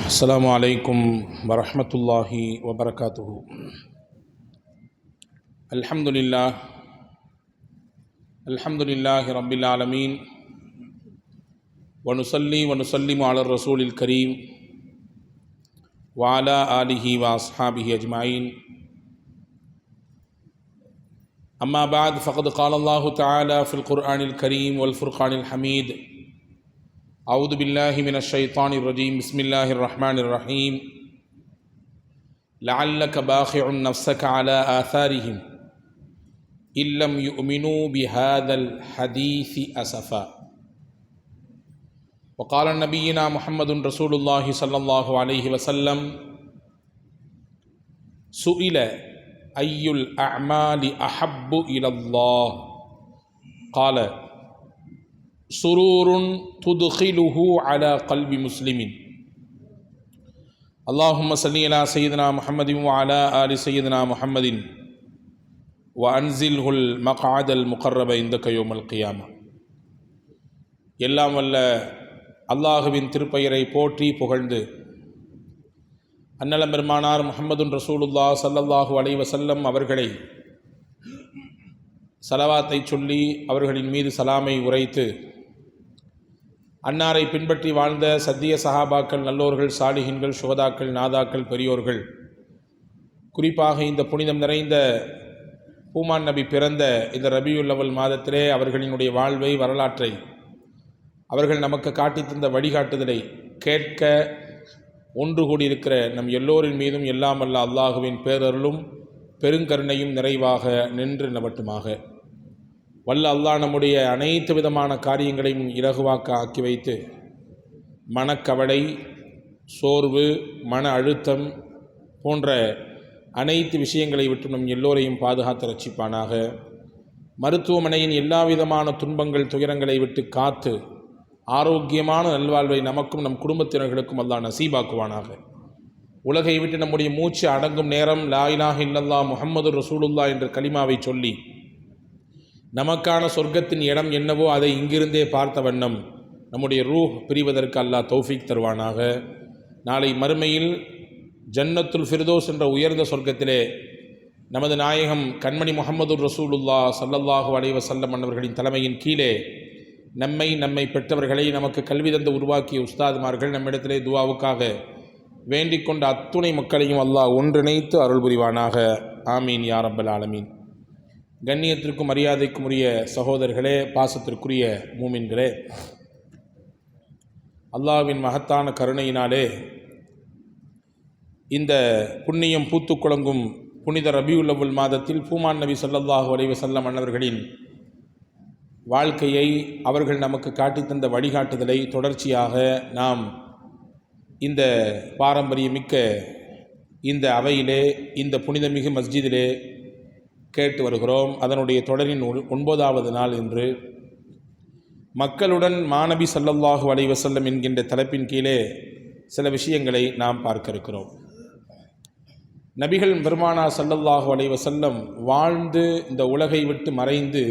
அஸ்ஸலாமு அலைக்கும் வரஹ்மத்துல்லாஹி வபரகாத்துஹு. அல்ஹம்துலில்லாஹி ரப்பில் ஆலமீன் வனுஸல்லி வனுஸல்லிமு அலர் ரசூலில் கரீம் வஅலா ஆலிஹி வ அஸ்ஹாபிஹி அஜ்மஈன். அம்மா பஅத் ஃபகத் क़ால அல்லாஹு தஆலா ஃபில் குர்ஆனில் கரீம் வல் ஃபுர்கானில் ஹமீத். أعوذ بالله من الشيطان الرجيم بسم الله الرحمن الرحيم لعلك باخع نفسك على آثارهم إن لم يؤمنوا بهذا الحديث أسفا. وقال نبينا محمد رسول الله صلى الله عليه وسلم سئل أي الأعمال أحب إلى الله قال سرور تدخله على قلب مسلم. اللهم صل على سيدنا محمد وعلى آل سيدنا محمد وأنزله المقعد المقرب عندك يوم القيامة. எல்லாம் வல்ல அல்லாஹுவின் திருப்பெயரை போற்றி புகழ்ந்து அன்னலம் பெருமானார் முஹம்மதுன் ரசூலுல்லாஹ் ஸல்லல்லாஹு அலைஹி வஸல்லம் அவர்களை ஸலவாத்தை சொல்லி அவர்களின் மீது சலாமை உரைத்து அன்னாரை பின்பற்றி வாழ்ந்த சத்திய சஹாபாக்கள், நல்லோர்கள், சாலிஹின்கள், சுகதாக்கள், நாதாக்கள், பெரியோர்கள், குறிப்பாக இந்த புனிதம் நிறைந்த பூமான் நபி பிறந்த இந்த ரபியுல் அவ்வல் மாதத்திலே அவர்களினுடைய வாழ்வை, வரலாற்றை, அவர்கள் நமக்கு காட்டித் தந்த வழிகாட்டுதலை கேட்க ஒன்று கூடியிருக்கிற நம் எல்லோரின் மீதும் எல்லாம் வல்ல அல்லாஹுவின் பேரருளும் பெருங்கருணையும் நிறைவாக நின்று நிலவட்டுமாக. வல்ல அல்லாஹ் நம்முடைய அனைத்து விதமான காரியங்களையும் இலகுவாக்க ஆக்கி வைத்து மனக்கவலை, சோர்வு, மன அழுத்தம் போன்ற அனைத்து விஷயங்களை விட்டு நம் எல்லோரையும் பாதுகாத்து ரட்சிப்பானாக. மருத்துவமனையின் எல்லா விதமான துன்பங்கள், துயரங்களை விட்டு காத்து ஆரோக்கியமான நல்வாழ்வை நமக்கும் நம் குடும்பத்தினர்களுக்கும் அல்லாஹ் நசீபாக்குவானாக. உலகை விட்டு நம்முடைய மூச்சு அடங்கும் நேரம் லா இலாஹ இல்லல்லாஹ் முஹம்மது ரசூலுல்லாஹ் என்ற கலிமாவை சொல்லி நமக்கான சொர்க்கத்தின் இடம் என்னவோ அதை இங்கிருந்தே பார்த்த வண்ணம் நம்முடைய ரூஹ் பிரிவதற்கு அல்லாஹ் தௌஃபீக் தருவானாக. நாளை மறுமையில் ஜன்னத்துல் ஃபிர்தௌஸ் என்ற உயர்ந்த சொர்க்கத்திலே நமது நாயகம் கண்மணி முஹம்மது ரசூலுல்லாஹ் ஸல்லல்லாஹு அலைஹி வஸல்லம் அவர்களின் தலைமையின் கீழே நம்மை பெற்றவர்களை, நமக்கு கல்வி தந்து உருவாக்கிய உஸ்தாதுமார்கள், நம்மிடத்திலே துவாவுக்காக வேண்டிக் கொண்ட அத்துணை மக்களையும் அல்லாஹ் ஒன்றிணைத்து அருள் புரிவானாக. ஆமீன் யா ரப்பல் ஆலமீன். கண்ணியத்திற்கும் மரியாதைக்கும் உரிய சகோதரர்களே, பாசத்திற்குரிய மூமின்களே, அல்லாஹ்வின் மகத்தான கருணையினாலே இந்த புண்ணியம் பூத்து குலங்கும் புனித ரபியுல் அவ்வல் மாதத்தில் பூமான் நபி ஸல்லல்லாஹு அலைஹி வஸல்லம் அன்னவர்களின் வாழ்க்கையை, அவர்கள் நமக்கு காட்டித்தந்த வழிகாட்டுதலை தொடர்ச்சியாக நாம் இந்த பாரம்பரியமிக்க இந்த அவையிலே, இந்த புனிதமிகு மஸ்ஜிதிலே கேட்டு வருகிறோம். அதனுடைய தொடரின் 9வது நாள் இன்று. மக்களுடன் மாநபி ஸல்லல்லாஹு அலைஹி வஸல்லம் என்கின்ற தலைப்பின் கீழே சில விஷயங்களை நாம் பார்க்க இருக்கிறோம். நபிகள் பெருமானார் ஸல்லல்லாஹு அலைஹி வஸல்லம் வாழ்ந்து இந்த உலகை விட்டு மறைந்து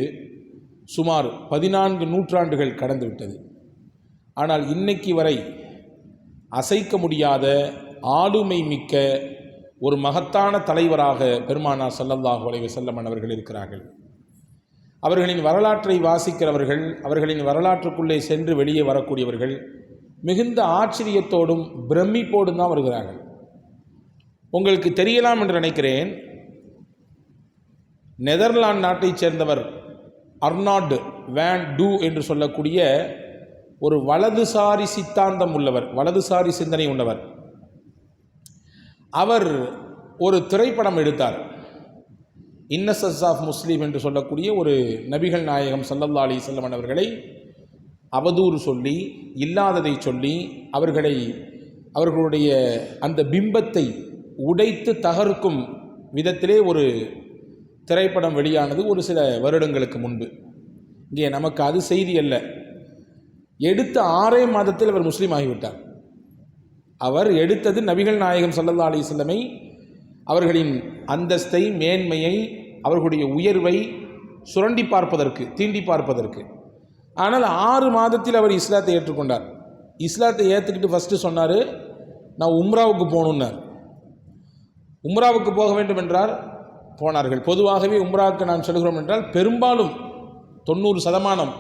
சுமார் 14 நூற்றாண்டுகள் கடந்து விட்டது. ஆனால் இன்னைக்கு வரை அசைக்க முடியாத ஆளுமை மிக்க ஒரு மகத்தான தலைவராக பெருமானார் ஸல்லல்லாஹு அலைஹி வஸல்லம் அவர்கள் இருக்கிறார்கள். அவர்களின் வரலாற்றை வாசிக்கிறவர்கள், அவர்களின் வரலாற்றுக்குள்ளே சென்று வெளியே வரக்கூடியவர்கள் மிகுந்த ஆச்சரியத்தோடும் பிரமிப்போடும் தான் வருகிறார்கள். உங்களுக்கு தெரியலாம் என்று நினைக்கிறேன், நெதர்லாந்து நாட்டைச் சேர்ந்தவர் அர்னால்டு வேன் டூ என்று சொல்லக்கூடிய ஒரு வலதுசாரி சித்தாந்தம் உள்ளவர், வலதுசாரி சிந்தனை உள்ளவர். அவர் ஒரு திரைப்படம் எடுத்தார். இன்னசென்ஸ் ஆஃப் முஸ்லீம் என்று சொல்லக்கூடிய ஒரு நபிகள் நாயகம் ஸல்லல்லாஹு அலைஹி வஸல்லம் அவர்களை அவதூறு சொல்லி, இல்லாததை சொல்லி, அவர்களுடைய அந்த பிம்பத்தை உடைத்து தகர்க்கும் விதத்திலே ஒரு திரைப்படம் வெளியானது ஒரு சில வருடங்களுக்கு முன்பு. இங்கே நமக்கு அது செய்தி அல்ல. எடுத்த 6 மாதத்தில் அவர் முஸ்லீம் ஆகிவிட்டார். அவர் எடுத்தது நபிகள் நாயகம் ஸல்லல்லாஹு அலைஹி வஸல்லமை, அவர்களின் அந்தஸ்தை, மேன்மையை, அவர்களுடைய உயர்வை சுரண்டி பார்ப்பதற்கு, தீண்டி பார்ப்பதற்கு. ஆனால் 6 மாதத்தில் அவர் இஸ்லாத்தை ஏற்றுக்கொண்டார். இஸ்லாத்தை ஏற்றுக்கிட்டு ஃபஸ்ட்டு சொன்னார், நான் உம்ராவுக்கு போகணுன்னார். உம்ராவுக்கு போக வேண்டும் என்றால் போனார்கள். பொதுவாகவே உம்ராவுக்கு நாம் செல்கிறோம் என்றால் பெரும்பாலும் 90%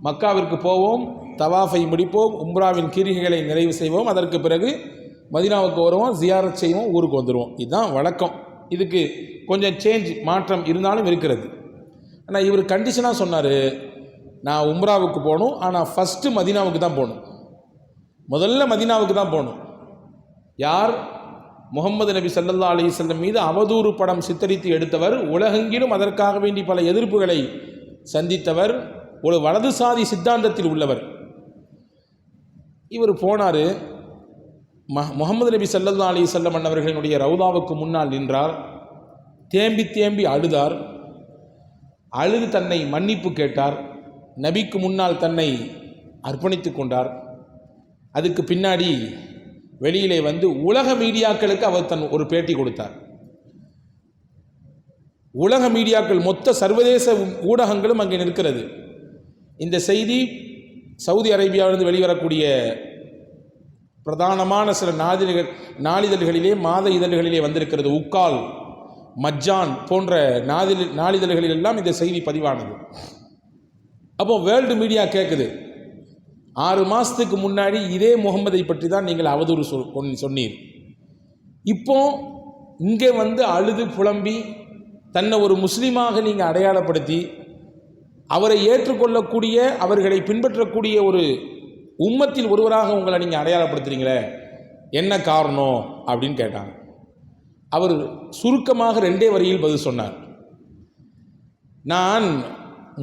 மக்காவிற்கு போவோம், தவாஃபை முடிப்போம், உம்ராவின் கிரிகைகளை நிறைவு செய்வோம், அதற்கு பிறகு மதீனாவுக்கு வருவோம், ஜியாரத் செய்வோம், ஊருக்கு வந்துடுவோம். இதுதான் வழக்கம். இதுக்கு கொஞ்சம் சேஞ்ச் மாற்றம் இருந்தாலும் இருக்கிறது. ஆனால் இவர் கண்டிஷனாக சொன்னார், நான் உம்ராவுக்கு போகணும், ஆனால் ஃபஸ்ட்டு மதீனாவுக்கு தான் போகணும், முதல்ல மதீனாவுக்கு தான் போகணும். யார்? முகமது நபி ஸல்லல்லாஹு அலைஹி வஸல்லம் மீது அவதூறு படம் சித்தரித்து எடுத்தவர், உலகெங்கிலும் அதற்காக வேண்டி பல எதிர்ப்புகளை சந்தித்தவர், ஒரு வலதுசாரி சித்தாந்தத்தில் உள்ளவர். இவர் போனார், முகமது நபி ஸல்லல்லாஹு அலைஹி வஸல்லம் அன்னவர்களினுடைய ரவுதாவுக்கு முன்னால் நின்றார். தேம்பி தேம்பி அழுதார். அழுது தன்னை மன்னிப்பு கேட்டார். நபிக்கு முன்னால் தன்னை அர்ப்பணித்து கொண்டார். அதுக்கு பின்னாடி வெளியிலே வந்து உலக மீடியாக்களுக்கு அவர் தன் ஒரு பேட்டி கொடுத்தார். உலக மீடியாக்கள், மொத்த சர்வதேச ஊடகங்களும் அங்கே நிற்கிறது. இந்த செய்தி சவுதி அரேபியாவிலிருந்து வெளிவரக்கூடிய பிரதானமான சில நாளிதழ்களிலே, மாத இதழ்களிலே வந்திருக்கிறது. உக்கால், மஜ்ஜான் போன்ற நாளிதழ்களிலெல்லாம் இந்த செய்தி பதிவானது. அப்போ வேர்ல்டு மீடியா கேட்குது, 6 மாதத்துக்கு முன்னாடி இதே முகம்மதை பற்றி தான் நீங்கள் அவதூறு சொன்னீர். இப்போ இங்கே வந்து அழுது புலம்பி தன்னை ஒரு முஸ்லீமாக நீங்கள் அடையாளப்படுத்தி அவரை ஏற்றுக்கொள்ளக்கூடிய, அவர்களை பின்பற்றக்கூடிய ஒரு உம்மத்தில் ஒருவராக உங்களை நீங்கள் அடையாளப்படுத்துறீங்களே, என்ன காரணம் அப்படின்னு கேட்டாங்க. அவர் சுருக்கமாக 2 வரியில் பதில் சொன்னார். நான்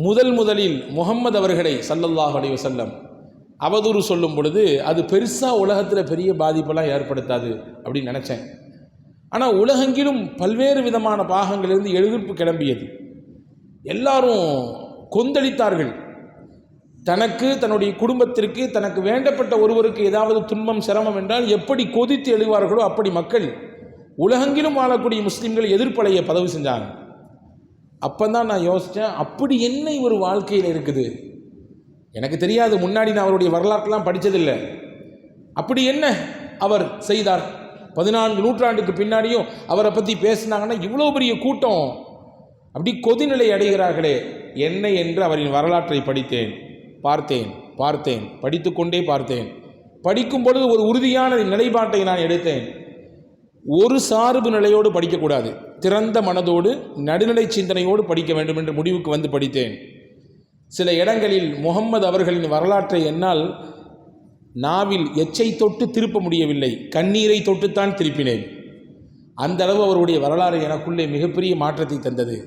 முதலில் முகம்மது அவர்களை ஸல்லல்லாஹு அலைஹி வஸல்லம் அவதூறு சொல்லும் பொழுது அது பெருசாக உலகத்தில் பெரிய பாதிப்பெல்லாம் ஏற்படுத்தாது அப்படின்னு நினச்சேன். ஆனால் உலகெங்கிலும் பல்வேறு விதமான பாகங்களிலிருந்து எதிர்ப்பு கிளம்பியது. எல்லாரும் கொந்தளித்தார்கள். தனக்கு, தன்னுடைய குடும்பத்திற்கு, தனக்கு வேண்டப்பட்ட ஒருவருக்கு ஏதாவது துன்பம் சிரமம் என்றால் எப்படி கொதித்து எழுவார்களோ அப்படி மக்கள், உலகெங்கிலும் வாழக்கூடிய முஸ்லீம்கள் எதிர்ப்பலையை பதிவு செஞ்சாங்க. அப்போ தான் நான் யோசித்தேன், அப்படி என்ன ஒரு வாழ்க்கையில் இருக்குது, எனக்கு தெரியாது, முன்னாடி நான் அவருடைய வரலாற்றெல்லாம் படித்ததில்லை. அப்படி என்ன அவர் செய்தார்? 14 நூற்றாண்டுக்கு பின்னாடியும் அவரை பற்றி பேசினாங்கன்னா இவ்வளோ பெரிய கூட்டம் அப்படி கொதிநிலை அடைகிறார்களே என்ன என்று அவரின் வரலாற்றை பார்த்தேன், படித்து கொண்டே பார்த்தேன். படிக்கும் பொழுது ஒரு உறுதியான நிலைப்பாட்டை நான் எடுத்தேன். ஒரு சார்பு நிலையோடு படிக்கக்கூடாது, திறந்த மனதோடு நடுநிலை சிந்தனையோடு படிக்க வேண்டும் என்று முடிவுக்கு வந்து படித்தேன். சில இடங்களில் முகம்மது அவர்களின் வரலாற்றை என்னால் நாவில் எச்சை தொட்டு திருப்ப முடியவில்லை, கண்ணீரை தொட்டுத்தான் திருப்பினேன். அந்த அளவு அவருடைய வரலாறு எனக்குள்ளே மிகப்பெரிய மாற்றத்தை தந்தது.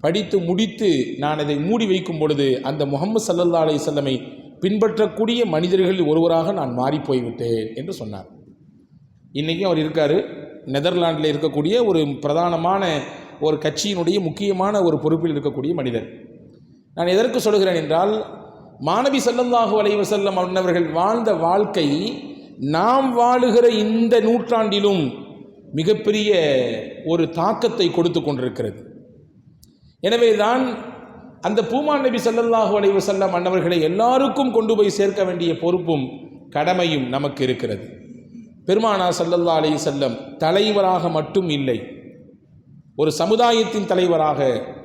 படித்து முடித்து நான் அதை மூடி வைக்கும் பொழுது அந்த முகம்மது ஸல்லல்லாஹு அலைஹி வஸல்லமை பின்பற்றக்கூடிய மனிதர்களில் ஒருவராக நான் மாறிப்போய்விட்டேன் என்று சொன்னார். இன்றைக்கும் அவர் இருக்கார். நெதர்லாண்டில் இருக்கக்கூடிய ஒரு பிரதானமான ஒரு கட்சியினுடைய முக்கியமான ஒரு பொறுப்பில் இருக்கக்கூடிய மனிதர். நான் எதற்கு சொல்கிறேன் என்றால், மாநபி ஸல்லல்லாஹு அலைஹி வஸல்லம் அவர்கள் வாழ்ந்த வாழ்க்கை நாம் வாழுகிற இந்த நூற்றாண்டிலும் மிகப்பெரிய ஒரு தாக்கத்தை கொடுத்து கொண்டிருக்கிறது. எனவே தான் அந்த பூமான் நபி ஸல்லல்லாஹு அலைஹி வஸல்லம் அன்னவர்களை எல்லாருக்கும் கொண்டு போய் சேர்க்க வேண்டிய பொறுப்பும் கடமையும் நமக்கு இருக்கிறது. பெருமானார் ஸல்லல்லாஹு அலைஹி வஸல்லம் தலைவராக மட்டும் இல்லை, ஒரு சமுதாயத்தின் தலைவராக,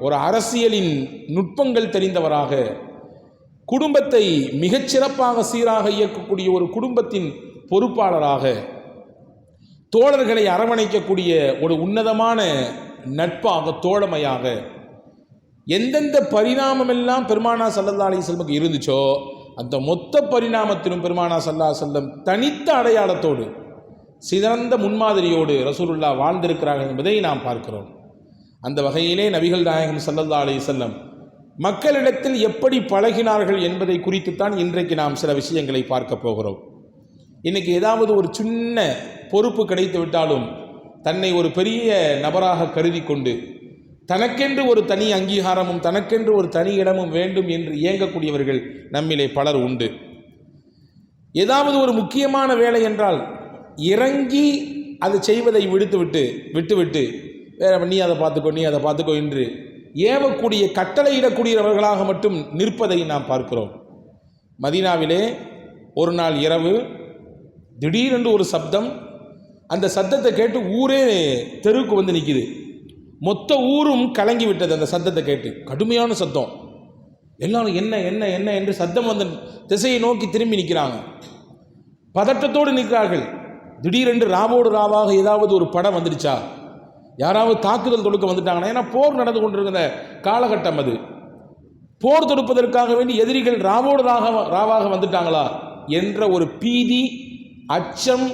ஒரு அரசியலின் நுட்பங்கள் தெரிந்தவராக, குடும்பத்தை மிகச்சிறப்பாக சீராக இயக்கக்கூடிய ஒரு குடும்பத்தின் பொறுப்பாளராக, தோழர்களை அரவணைக்கக்கூடிய ஒரு உன்னதமான நட்பாக, தோழமையாக, எந்தெந்த பரிணாமமெல்லாம் பெருமானார் ஸல்லல்லாஹு அலைஹி வஸல்லம் இருந்துச்சோ அந்த மொத்த பரிணாமத்திலும் பெருமானார் ஸல்லல்லாஹு அலைஹி வஸல்லம் தனித்த அடையாளத்தோடு, சிறந்த முன்மாதிரியோடு ரசூலுல்லாஹ் வாழ்ந்திருக்கிறார்கள் என்பதை நாம் பார்க்கிறோம். அந்த வகையிலே நபிகள் நாயகம் ஸல்லல்லாஹு அலைஹி வஸல்லம் மக்களிடத்தில் எப்படி பழகினார்கள் என்பதை குறித்துத்தான் இன்றைக்கு நாம் சில விஷயங்களை பார்க்க போகிறோம். இன்றைக்கி ஏதாவது ஒரு சின்ன பொறுப்பு கிடைத்து விட்டாலும் தன்னை ஒரு பெரிய நபராக கருதி கொண்டு தனக்கென்று ஒரு தனி அங்கீகாரமும் தனக்கென்று ஒரு தனி இடமும் வேண்டும் என்று இயங்கக்கூடியவர்கள் நம்மிலே பலர் உண்டு. ஏதாவது ஒரு முக்கியமான வேலை என்றால் இறங்கி அது செய்வதை விட்டுவிட்டு வேற நீ அதை பார்த்துக்கோ என்று ஏவக்கூடிய, கட்டளையிடக்கூடியவர்களாக மட்டும் நிற்பதை நாம் பார்க்கிறோம். மதீனாவிலே ஒரு நாள் இரவு திடீரென்று ஒரு சப்தம், அந்த சத்தத்தை கேட்டு ஊரே தெருவுக்கு வந்து நிற்கிது. மொத்த ஊரும் கலங்கி விட்டது அந்த சத்தத்தை கேட்டு. கடுமையான சத்தம். எல்லாரும் என்ன என்ன என்ன என்று சத்தம் வந்த திசையை நோக்கி திரும்பி நிற்கிறாங்க. பதட்டத்தோடு நிற்கிறார்கள். திடீரென்று ராவோடு ராவாக ஏதாவது ஒரு படம் வந்துடுச்சா, யாராவது தாக்குதல் தொடுக்க வந்துட்டாங்கன்னா, ஏன்னா போர் நடந்து கொண்டிருக்கிற காலகட்டம் அது, போர் தொடுப்பதற்காக வேண்டி எதிரிகள் ராவோடு ராவாக வந்துட்டாங்களா என்ற ஒரு பீதி, அச்சம்,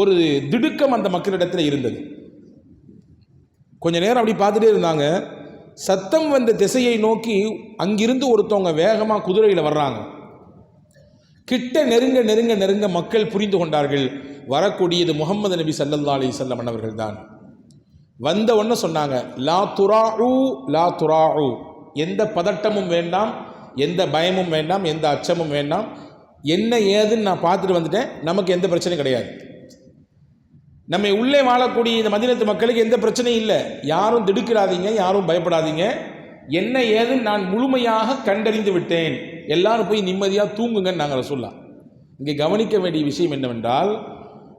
ஒரு திடுக்கம் அந்த மக்களிடத்தில் இருந்தது. கொஞ்ச நேரம் அப்படி பார்த்துட்டே இருந்தாங்க. சத்தம் வந்த திசையை நோக்கி அங்கிருந்து ஒருத்தவங்க வேகமாக குதிரையில் வர்றாங்க. கிட்ட நெருங்க நெருங்க நெருங்க மக்கள் புரிந்து கொண்டார்கள், வரக்கூடியது முஹம்மது நபி ஸல்லல்லாஹு அலைஹி வஸல்லம் அவர்கள் தான். வந்த உடனே சொன்னாங்க, லா துராஉ லா துராஉ, எந்த பதட்டமும் வேண்டாம், எந்த பயமும் வேண்டாம், எந்த அச்சமும் வேண்டாம். என்ன ஏதுன்னு நான் பார்த்துட்டு வந்துட்டேன், நமக்கு எந்த பிரச்சனையும் கிடையாது. நம்ம உள்ளே வாழக்கூடிய இந்த மதீனத்து மக்களுக்கு எந்த பிரச்சனையும் இல்லை. யாரும் திடுக்கிறாதீங்க, யாரும் பயப்படாதீங்க. என்ன ஏதுன்னு நான் முழுமையாக கண்டறிந்து விட்டேன், எல்லாரும் போய் நிம்மதியாக தூங்குங்கன்னு நாங்கள் சொல்லலாம். இங்கே கவனிக்க வேண்டிய விஷயம் என்னவென்றால்,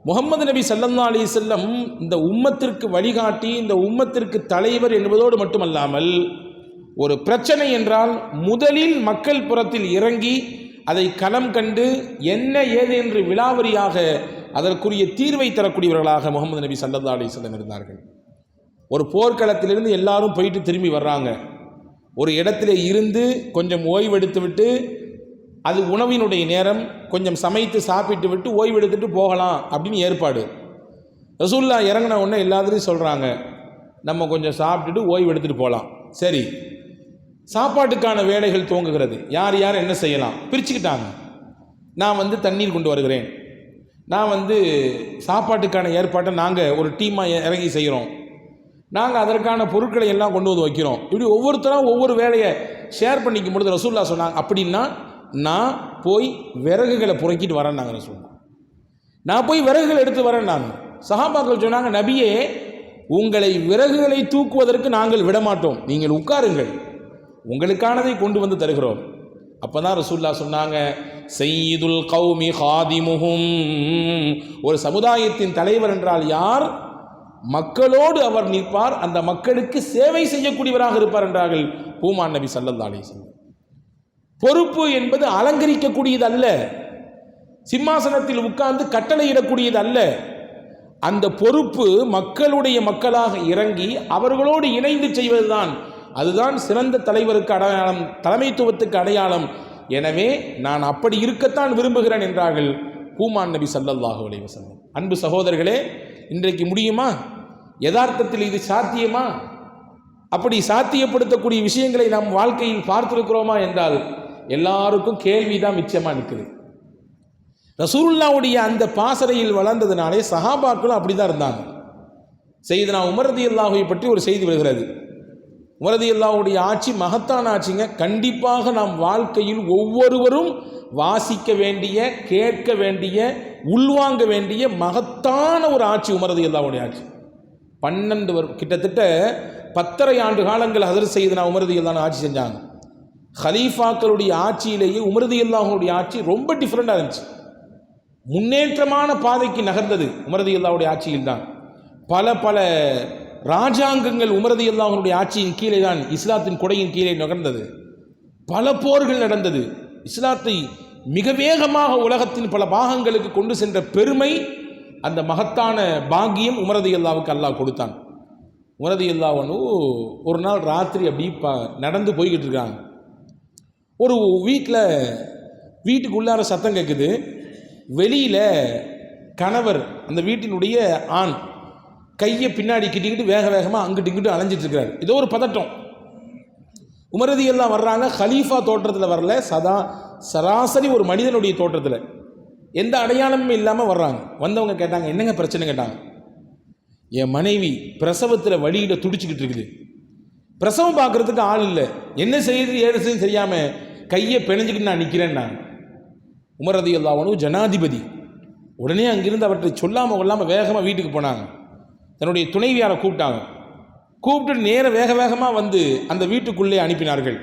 முஹம்மது நபி ஸல்லல்லாஹு அலைஹி வஸல்லம் இந்த உம்மத்திற்கு வழிகாட்டி, இந்த உம்மத்திற்கு தலைவர் என்பதோடு மட்டுமல்லாமல், ஒரு பிரச்சனை என்றால் முதலில் மக்கள் புறத்தில் இறங்கி அதை களம் கண்டு என்ன ஏது என்று விலாவரியாக அதற்குரிய தீர்வை தரக்கூடியவர்களாக முஹம்மது நபி ஸல்லல்லாஹு அலைஹி வஸல்லம் இருந்தார்கள். ஒரு போர்க்களத்திலிருந்து எல்லாரும் போயிட்டு திரும்பி வர்றாங்க. ஒரு இடத்துல இருந்து கொஞ்சம் ஓய்வெடுத்து விட்டு, அது உணவினுடைய நேரம், கொஞ்சம் சமைத்து சாப்பிட்டு விட்டு ஓய்வெடுத்துட்டு போகலாம் அப்படின்னு ஏற்பாடு. ரசூலுல்லாஹ் இறங்கின உடனே எல்லாத்துலேயும் சொல்கிறாங்க, நம்ம கொஞ்சம் சாப்பிட்டுட்டு ஓய்வெடுத்துட்டு போகலாம். சரி, சாப்பாட்டுக்கான வேலைகள் துவங்குகிறது. யார் யார் என்ன செய்யலாம் பிரிச்சுக்கிட்டாங்க. நான் தண்ணீர் கொண்டு வருகிறேன், நான் சாப்பாட்டுக்கான ஏற்பாட்டை நாங்கள் ஒரு டீமாக இறங்கி செய்கிறோம், நாங்கள் அதற்கான பொருட்களை எல்லாம் கொண்டு வந்து வைக்கிறோம். இப்படி ஒவ்வொருத்தரும் ஒவ்வொரு வேலையை ஷேர் பண்ணிக்கும் பொழுது ரசூலுல்லாஹ் சொன்னாங்க, அப்படின்னா நான் போய் விறகுகளை புறக்கிட்டு வரேன். நாங்கள் ரசூலுல்லாஹ், நான் போய் விறகுகளை எடுத்து வரேன். நாங்கள் சஹாபாக்கள் சொன்னாங்க, நபியே, உங்களை விறகுகளை தூக்குவதற்கு நாங்கள் விடமாட்டோம், நீங்கள் உட்காருங்கள், உங்களுக்கானதை கொண்டு வந்து தருகிறோம். அப்போ தான் ரசூலுல்லாஹ் சொன்னாங்க, சய்யிதுல் கௌமி ஹாதிமுஹும், ஒரு சமுதாயத்தின் தலைவர் என்றால் யார்? மக்களோடு அவர் நிற்பார், அந்த மக்களுக்கு சேவை செய்யக்கூடியவராக இருப்பார் என்றார்கள் பூமான் நபி ஸல்லல்லாஹு அலைஹி வஸல்லம். பொறுப்பு என்பது அலங்கரிக்கக்கூடியது அல்ல, சிம்மாசனத்தில் உட்கார்ந்து கட்டளையிடக்கூடியது அல்ல. அந்த பொறுப்பு மக்களுடைய மக்களாக இறங்கி அவர்களோடு இணைந்து செய்வதுதான். அதுதான் சிறந்த தலைவருக்கு அடையாளம், தலைமைத்துவத்துக்கு அடையாளம். எனவே நான் அப்படி இருக்கத்தான் விரும்புகிறேன் என்றார்கள் பூமான் நபி ஸல்லல்லாஹு அலைஹி வஸல்லம். அன்பு சகோதரர்களே, இன்றைக்கு முடியுமா? யதார்த்தத்தில் இது சாத்தியமா? அப்படி சாத்தியப்படுத்தக்கூடிய விஷயங்களை நாம் வாழ்க்கையில் பார்த்திருக்கிறோமா என்றால் எல்லாருக்கும் கேள்விதான் மிச்சமாக நிற்குது. ரசூலுல்லாஹ்வுடைய அந்த பாசறையில் வளர்ந்ததுனாலே சஹாபாக்களும் அப்படி தான் இருந்தாங்க. சையதுனா உமர் ரலியல்லாஹு பற்றி ஒரு செய்தி வருகிறது. உமர் ரலியல்லாஹுடைய ஆட்சி மகத்தான ஆட்சிங்க. கண்டிப்பாக நாம் வாழ்க்கையில் ஒவ்வொருவரும் வாசிக்க வேண்டிய, கேட்க வேண்டிய, உள்வாங்க வேண்டிய மகத்தான ஒரு ஆட்சி உமர் ரலியல்லாஹுடைய ஆட்சி. 12 கிட்டத்தட்ட 10.5 ஆண்டு காலங்கள் ஹஸரத் சையதுனா உமர் ரலியல்லாஹு ஆட்சி செஞ்சாங்க. ஹலீஃபாக்களுடைய ஆட்சியிலேயே உமர் ரலியல்லாஹுடைய ஆட்சி ரொம்ப டிஃப்ரெண்டாக இருந்துச்சு. முன்னேற்றமான பாதைக்கு நகர்ந்தது உமர் ரலியல்லாஹுடைய ஆட்சியில் தான். பல ராஜாங்கங்கள் உமர் ரலியல்லாஹுடைய ஆட்சியின் கீழே தான், இஸ்லாத்தின் கொடையின் கீழே நகர்ந்தது. பல போர்கள் நடந்தது. இஸ்லாத்தை மிக வேகமாக உலகத்தின் பல பாகங்களுக்கு கொண்டு சென்ற பெருமை, அந்த மகத்தான பாக்கியம் உமர் ரலியல்லாஹுக்கு அல்லாஹ் கொடுத்தான். உமர் ரலியல்லாஹு ஒரு நாள் ராத்திரி அப்படி நடந்து போய்கிட்டு இருக்காங்க. ஒரு வீட்டுக்குள்ளார சத்தம் கேட்குது. வெளியில் கணவர், அந்த வீட்டினுடைய ஆண், கையை பின்னாடி கிட்டிக்கிட்டு வேக வேகமாக அங்கிட்டு இங்கிட்டு அலைஞ்சிட்டு இருக்கிறார். ஏதோ ஒரு பதட்டம். உமர் ரலியல்லாஹு வர்றாங்க. ஹலீஃபா தோற்றத்தில் வரல, சராசரி ஒரு மனிதனுடைய தோற்றத்தில், எந்த அடையாளமும் இல்லாமல் வர்றாங்க. வந்தவங்க கேட்டாங்க, என்னங்க பிரச்சனை கேட்டாங்க. என் மனைவி பிரசவத்தில் வழியில் துடிச்சிக்கிட்டு இருக்குது, பிரசவம் பார்க்குறதுக்கு ஆள் இல்லை, என்ன செய்யுது ஏது செய்யுது தெரியாமல் கையை பிணைஞ்சிக்கிட்டு நான் நிற்கிறேன்னாங்க. உமர் ரலியல்லாஹு அன்ஹு ஜனாதிபதி. உடனே அங்கிருந்து அவற்றை சொல்லாமல் கொள்ளாமல் வேகமாக வீட்டுக்கு போனாங்க. தன்னுடைய துணைவியாரை கூப்பிட்டாங்க. கூப்பிட்டு நேர வேகமாக அந்த வீட்டுக்குள்ளே அனுப்பினார்கள்.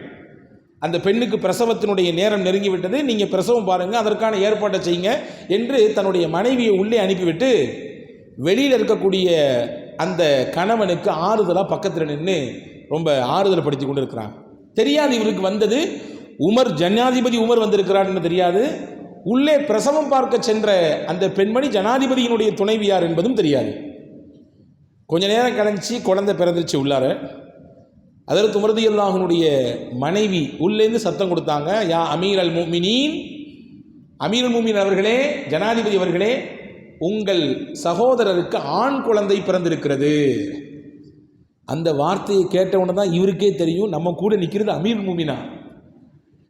அந்த பெண்ணுக்கு பிரசவத்தினுடைய நேரம் நெருங்கிவிட்டது, நீங்கள் பிரசவம் பாருங்கள், அதற்கான ஏற்பாட்டை செய்யுங்க என்று தன்னுடைய மனைவியை உள்ளே அனுப்பிவிட்டு வெளியில் இருக்கக்கூடிய அந்த கணவனுக்கு ஆறுதலாக பக்கத்தில் நின்று ரொம்ப ஆறுதல் படுத்தி கொண்டு இருக்கிறான். தெரியாது இவருக்கு வந்தது உமர், ஜனாதிபதி உமர் வந்திருக்கிறார்னு தெரியாது. உள்ளே பிரசவம் பார்க்க சென்ற அந்த பெண்மணி ஜனாதிபதியினுடைய துணைவியார் என்பதும் தெரியாது. கொஞ்ச நேரம் கழிச்சு குழந்தை பிறந்துச்சு உள்ளார. அதற்கு உமர் ரலியல்லாஹுனுடைய மனைவி உள்ளேருந்து சத்தம் கொடுத்தாங்க, யா அமீர் அல் முஃமினீன், அமீர் அல் முஃமினீன் அவர்களே, ஜனாதிபதி அவர்களே, உங்கள் சகோதரருக்கு ஆண் குழந்தை பிறந்திருக்கிறது. அந்த வார்த்தையை கேட்டவுடனே தான் இவருக்கே தெரியும் நம்ம கூட நிற்கிறது அமீர் முஃமினா,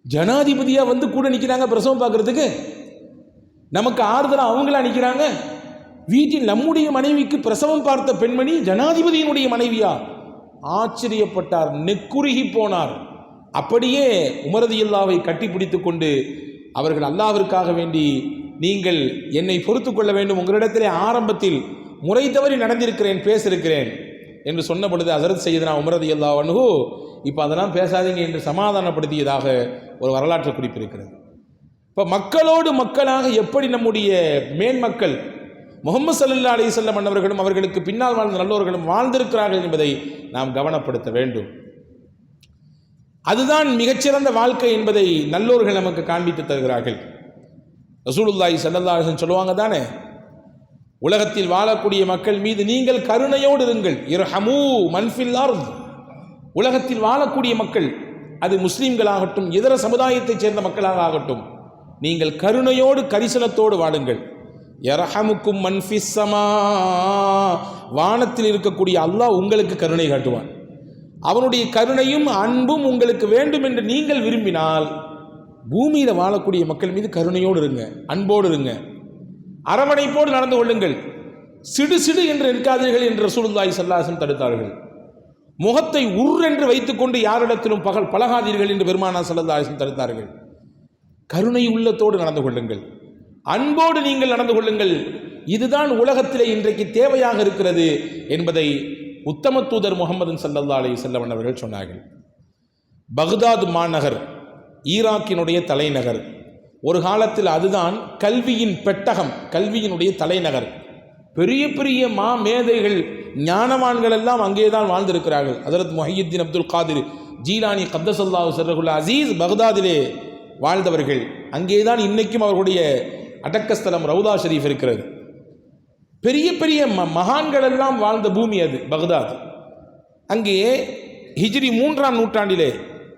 ஜனாதிபதியா வந்து கூட நிற்கிறாங்க பிரசவம் பார்க்கறதுக்கு. நமக்கு ஆறுதலாக அவங்களா நிற்கிறாங்க. வீட்டில் நம்முடைய மனைவிக்கு பிரசவம் பார்த்த பெண்மணி ஜனாதிபதியினுடைய மனைவியா? ஆச்சரியப்பட்டார், நெக்குருகி போனார். அப்படியே உமர் ரலியல்லாஹுவை கட்டிப்பிடித்து கொண்டு அவர்கள் அல்லாஹ்விற்காக வேண்டி, நீங்கள் என்னை பொறுத்து கொள்ள வேண்டும், உங்களிடத்திலே ஆரம்பத்தில் முறை தவறி நடந்திருக்கிறேன், பேசியிருக்கிறேன் என்று சொன்ன பொழுது ஹஸரத் சையதுனா உமர் ரலியல்லாஹு அன்ஹு இப்போ அதெல்லாம் பேசாதீங்க என்று சமாதானப்படுத்தியதாக ஒரு வரலாற்று குறிப்பு இருக்கிறது. இப்போ மக்களோடு மக்களாக எப்படி நம்முடைய மேன்மக்கள் முஹம்மது ஸல்லல்லாஹு அலைஹி வஸல்லம் அன்னவர்களும் அவர்களுக்கு பின்னால் வாழ்ந்த நல்லோர்களும் வாழ்ந்திருக்கிறார்கள் என்பதை நாம் கவனப்படுத்த வேண்டும். அதுதான் மிகச்சிறந்த வாழ்க்கை என்பதை நல்லோர்கள் நமக்கு காண்பித்து தருகிறார்கள். ரசூலுல்லாஹி ஸல்லல்லாஹு அலைஹி வஸல்லம் சொல்லுவாங்க தானே, உலகத்தில் வாழக்கூடிய மக்கள் மீது நீங்கள் கருணையோடு இருங்கள். இர்ஹமூ மன் ஃபில் அர்த், உலகத்தில் வாழக்கூடிய மக்கள், அது முஸ்லீம்களாகட்டும் இதர சமுதாயத்தைச் சேர்ந்த மக்களாக ஆகட்டும், நீங்கள் கருணையோடு கரிசனத்தோடு வாழுங்கள். யர்ஹமுக்கும் மன் ஃபிஸ் ஸமா, வானத்தில் இருக்கக்கூடிய அல்லாஹ் உங்களுக்கு கருணை காட்டுவான். அவனுடைய கருணையும் அன்பும் உங்களுக்கு வேண்டும் என்று நீங்கள் விரும்பினால் பூமியில் வாழக்கூடிய மக்கள் மீது கருணையோடு இருங்க, அன்போடு இருங்க, அரவணைப்போடு நடந்து கொள்ளுங்கள். சிடு சிடு என்று இருக்காதீர்கள் என்று ரசூலுல்லாஹி ஸல்லல்லாஹு அலைஹி வஸல்லம் தடுத்தார்கள். முகத்தை உர்ரென்று வைத்துக்கொண்டு யாரிடத்திலும் பழகாதீர்கள் என்று பெருமானார் ஸல்லல்லாஹு அலைஹி வஸல்லம் தடுத்தார்கள். கருணை உள்ளத்தோடு நடந்து கொள்ளுங்கள், அன்போடு நீங்கள் நடந்து கொள்ளுங்கள். இதுதான் உலகத்திலே இன்றைக்கு தேவையாக இருக்கிறது என்பதை உத்தம தூதர் முஹம்மது ஸல்லல்லாஹு அலைஹி வஸல்லம் அவர்கள் சொன்னார்கள். பக்தாத் மாநகர் ஈராக்கினுடைய தலைநகர். ஒரு காலத்தில் அதுதான் கல்வியின் பெட்டகம், கல்வியினுடைய தலைநகர். பெரிய பெரிய மேதைகள் ஞானவான்கள் எல்லாம் அங்கேதான் வாழ்ந்திருக்கிறார்கள். ஹஜ்ரத் முஹையித்தீன் அப்துல் காதிர் ஜீலானி கத்தஸல்லாஹு சிர்ரஹுல் அஸீஸ் பக்தாதிலே வாழ்ந்தவர்கள். அங்கேதான் இன்னைக்கும் அவர்களுடைய அடக்கஸ்தலம் ரவுதா ஷரீஃப் இருக்கிறது. பெரிய பெரிய மகான்கள் எல்லாம் வாழ்ந்த பூமி அது பக்தாத். அங்கே ஹிஜ்ரி 3ஆம் நூற்றாண்டிலே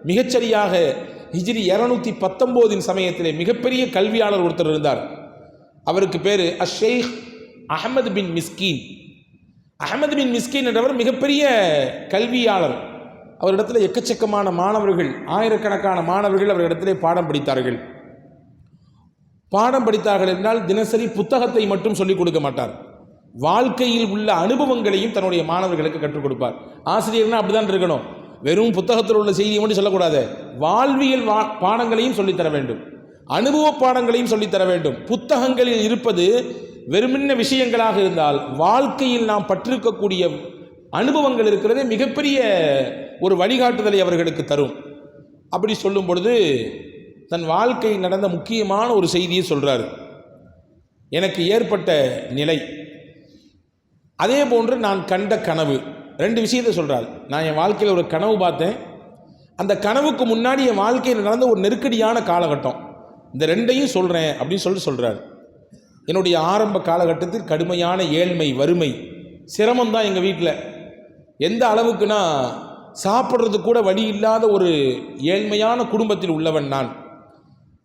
மிகச்சரியாக ஹிஜ்ரி 219 சமயத்திலே மிகப்பெரிய கல்வியாளர் ஒருத்தர் இருந்தார். அவருக்கு பேர் ஷேக் அஹமது பின் மிஸ்கீன். அஹமது பின் மிஸ்கீன் என்றவர் மிகப்பெரிய கல்வியாளர். அவரிடத்தில் எக்கச்சக்கமான மாணவர்கள், ஆயிரக்கணக்கான மாணவர்கள் அவரிடத்திலே பாடம் படித்தார்கள். பாடம் படித்தார்கள் என்றால் தினசரி புத்தகத்தை மட்டும் சொல்லிக் கொடுக்க மாட்டார், வாழ்க்கையில் உள்ள அனுபவங்களையும் தன்னுடைய மாணவர்களுக்கு கற்றுக் கொடுப்பார். ஆசிரியர்னா அப்படிதான் இருக்கணும், வெறும் புத்தகத்தில் உள்ள செய்தியை மட்டும் சொல்லக்கூடாது, வாழ்வியல் பாடங்களையும் சொல்லித்தர வேண்டும், அனுபவ பாடங்களையும் சொல்லித்தர வேண்டும். புத்தகங்களில் இருப்பது வெறுமின்ன விஷயங்களாக இருந்தால் வாழ்க்கையில் நாம் பற்றிருக்கக்கூடிய அனுபவங்கள் இருக்கிறதே மிகப்பெரிய ஒரு வழிகாட்டுதலை அவர்களுக்கு தரும். அப்படி சொல்லும் பொழுது தன் வாழ்க்கையில் நடந்த முக்கியமான ஒரு செய்தியை சொல்கிறார். எனக்கு ஏற்பட்ட நிலை, அதே போன்று நான் கண்ட கனவு, 2 விஷயத்தை சொல்கிறார். நான் என் வாழ்க்கையில் ஒரு கனவு பார்த்தேன், அந்த கனவுக்கு முன்னாடி என் வாழ்க்கையில் நடந்த ஒரு நெருக்கடியான காலகட்டம், இந்த 2ஐயும் சொல்கிறேன் அப்படின்னு சொல்கிறார். என்னுடைய ஆரம்ப காலகட்டத்தில் கடுமையான ஏழ்மை, வறுமை, சிரமம் தான் எங்கள் வீட்டில். எந்த அளவுக்குனா சாப்பிட்றது கூட வழி இல்லாத ஒரு ஏழ்மையான குடும்பத்தில் உள்ளவன் நான்.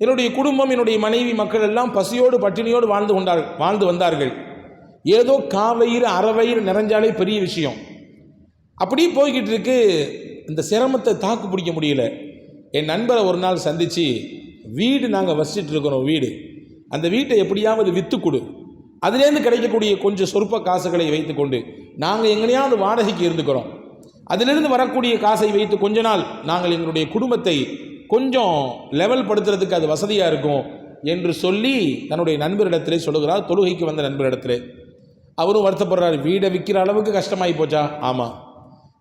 என்னுடைய குடும்பம், என்னுடைய மனைவி, மக்கள் எல்லாம் பசியோடு பட்டினியோடு வாழ்ந்து வந்தார்கள். ஏதோ காவயிறு அறவயிறு நிறைஞ்சாலே பெரிய விஷயம். அப்படியே போய்கிட்டு இருக்கு. இந்த சிரமத்தை தாக்கு பிடிக்க முடியல. என் நண்பரை ஒரு நாள் சந்தித்து, வீடு நாங்கள் வசிச்சுட்டு இருக்கிறோம், வீடு, அந்த வீட்டை எப்படியாவது விற்று கொடு, அதுலேருந்து கிடைக்கக்கூடிய கொஞ்சம் சொற்ப காசுகளை வைத்துக்கொண்டு நாங்கள் எங்கனையாவது வாடகைக்கு இருந்துக்கிறோம், அதிலிருந்து வரக்கூடிய காசை வைத்து கொஞ்ச நாள் நாங்கள் எங்களுடைய குடும்பத்தை கொஞ்சம் லெவல் படுத்துறதுக்கு அது வசதியாக இருக்கும் என்று சொல்லி தன்னுடைய நண்பரிடத்திலே சொல்லுகிறார். தொழுகைக்கு வந்த நண்பரிடத்திலே அவரும் வருத்தப்படுறார், வீடை விற்கிற அளவுக்கு கஷ்டமாகி போச்சா? ஆமாம்.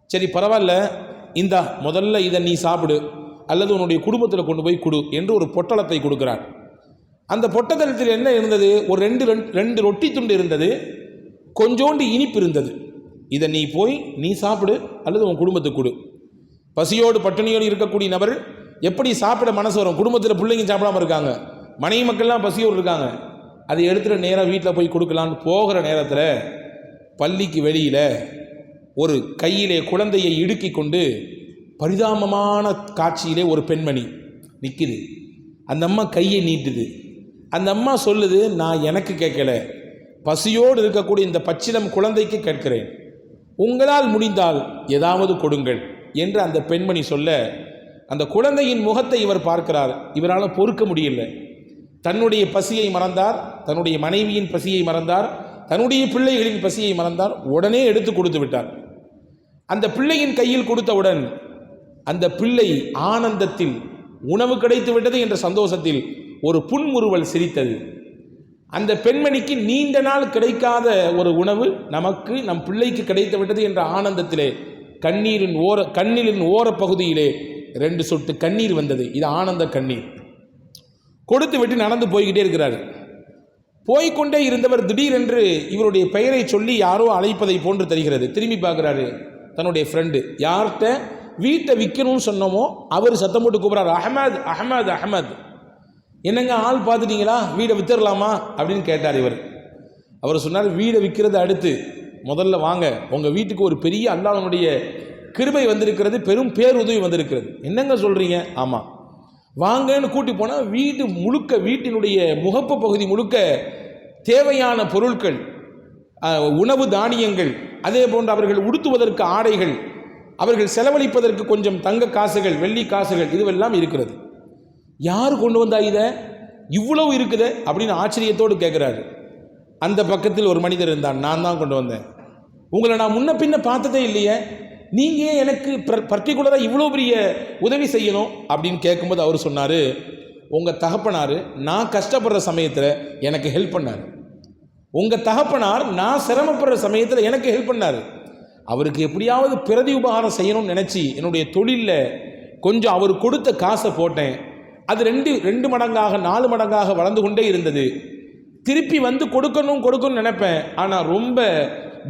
சரி பரவாயில்ல, இந்தா முதல்ல இதை நீ சாப்பிடு, அல்லது உன்னுடைய குடும்பத்தில் கொண்டு போய் கொடு என்று ஒரு பொட்டலத்தை கொடுக்கிறார். அந்த பொட்டலத்தில் என்ன இருந்தது? ஒரு ரெண்டு ரொட்டி துண்டு இருந்தது, கொஞ்சோண்டு இனிப்பு இருந்தது. இதை நீ போய் நீ சாப்பிடு அல்லது உன் குடும்பத்துக்கு கொடு. பசியோடு பட்டினியோடு இருக்கக்கூடிய நபர் எப்படி சாப்பிட மனசு வரும்? குடும்பத்தில் பிள்ளைங்க சாப்பிடாமல் இருக்காங்க, மனைவி மக்கள்லாம் பசியோடு இருக்காங்க. அதை எடுத்துகிட்டு நேராக வீட்டில் போய் கொடுக்கலான்னு போகிற நேரத்தில் பள்ளிக்கு வெளியில் ஒரு கையிலே குழந்தையை இடுக்கி கொண்டு பரிதாபமான காட்சியிலே ஒரு பெண்மணி நிற்குது. அந்த அம்மா கையை நீட்டுது. அந்த அம்மா சொல்லுது, நான் எனக்கு கேட்கல, பசியோடு இருக்கக்கூடிய இந்த பச்சிலம் குழந்தைக்கு கேட்கிறேன், உங்களால் முடிந்தால் ஏதாவது கொடுங்கள் என்று அந்த பெண்மணி சொல்ல, அந்த குழந்தையின் முகத்தை இவர் பார்க்கிறார். இவரால் பொறுக்க முடியல. தன்னுடைய பசியை மறந்தார், தன்னுடைய மனைவியின் பசியை மறந்தார், தன்னுடைய பிள்ளைகளின் பசியை மறந்தார். உடனே எடுத்து கொடுத்து விட்டார். அந்த பிள்ளையின் கையில் கொடுத்தவுடன் அந்த பிள்ளை ஆனந்தத்தில் உணவு கிடைத்து விட்டது என்ற சந்தோஷத்தில் ஒரு புன்முறுவல் சிரித்தது. அந்த பெண்மணிக்கு நீண்ட நாள் கிடைக்காத ஒரு உணவு நமக்கு, நம் பிள்ளைக்கு கிடைத்து விட்டது என்ற ஆனந்தத்திலே கண்ணிலின் ஓர பகுதியிலே 2 சொட்டு கண்ணீர் வந்தது. இது ஆனந்த கண்ணீர். கொடுத்து விட்டு நடந்து போய்கிட்டே இருக்கிறார். போய்கொண்டே இருந்தவர் திடீரென்று இவருடைய பெயரை சொல்லி யாரோ அழைப்பதை போன்று தெரிகிறது. திரும்பி பார்க்குறாரு. தன்னுடைய ஃப்ரெண்டு யார்கிட்ட வீட்டை விற்கணும்னு சொன்னோமோ அவர் சத்தம் போட்டு கூப்பிட்றாரு, அஹமத் அஹமத் அஹமத். என்னங்க ஆள் பார்த்துட்டீங்களா, வீடை வித்துடலாமா அப்படின்னு கேட்டார் இவர். அவர் சொன்னார், வீடை விற்கிறது அடுத்து, முதல்ல வாங்க, உங்கள் வீட்டுக்கு ஒரு பெரிய அல்லாஹ்வுடைய கிருபை வந்திருக்கிறது, பெரும் பேருதவி வந்திருக்கிறது. என்னங்க சொல்கிறீங்க? ஆமாம், வாங்கன்னு கூட்டி போனால் வீடு முழுக்க, வீட்டினுடைய முகப்பு பகுதி முழுக்க தேவையான பொருட்கள், உணவு தானியங்கள், அதே போன்று அவர்கள் உடுத்துவதற்கு ஆடைகள், அவர்கள் செலவழிப்பதற்கு கொஞ்சம் தங்க காசுகள், வெள்ளி காசுகள், இதுவெல்லாம் இருக்கிறது. யார் கொண்டு வந்தா இதை? இவ்வளவு இருக்குது அப்படின்னு ஆச்சரியத்தோடு கேட்குறாரு. அந்த பக்கத்தில் ஒரு மனிதர் இருந்தான். நான் தான் கொண்டு வந்தேன், உங்களை நான் முன்ன பின்ன பார்த்ததே இல்லையே, நீங்கள் எனக்கு பர்டிகுலராக இவ்வளோ பெரிய உதவி செய்யணும் அப்படின்னு கேட்கும்போது அவர் சொன்னார், உங்கள் தகப்பனார் நான் கஷ்டப்படுற சமயத்தில் எனக்கு ஹெல்ப் பண்ணார், உங்கள் தகப்பனார் நான் சிரமப்படுற சமயத்தில் எனக்கு ஹெல்ப் பண்ணார், அவருக்கு எப்படியாவது பிரதி உபகாரம் செய்யணும்னு நினச்சி என்னுடைய தொழிலில் கொஞ்சம் அவர் கொடுத்த காசை போட்டேன். அது ரெண்டு மடங்காக 4 மடங்காக வளர்ந்து கொண்டே இருந்தது. திருப்பி வந்து கொடுக்கணும்னு நினைப்பேன், ஆனால் ரொம்ப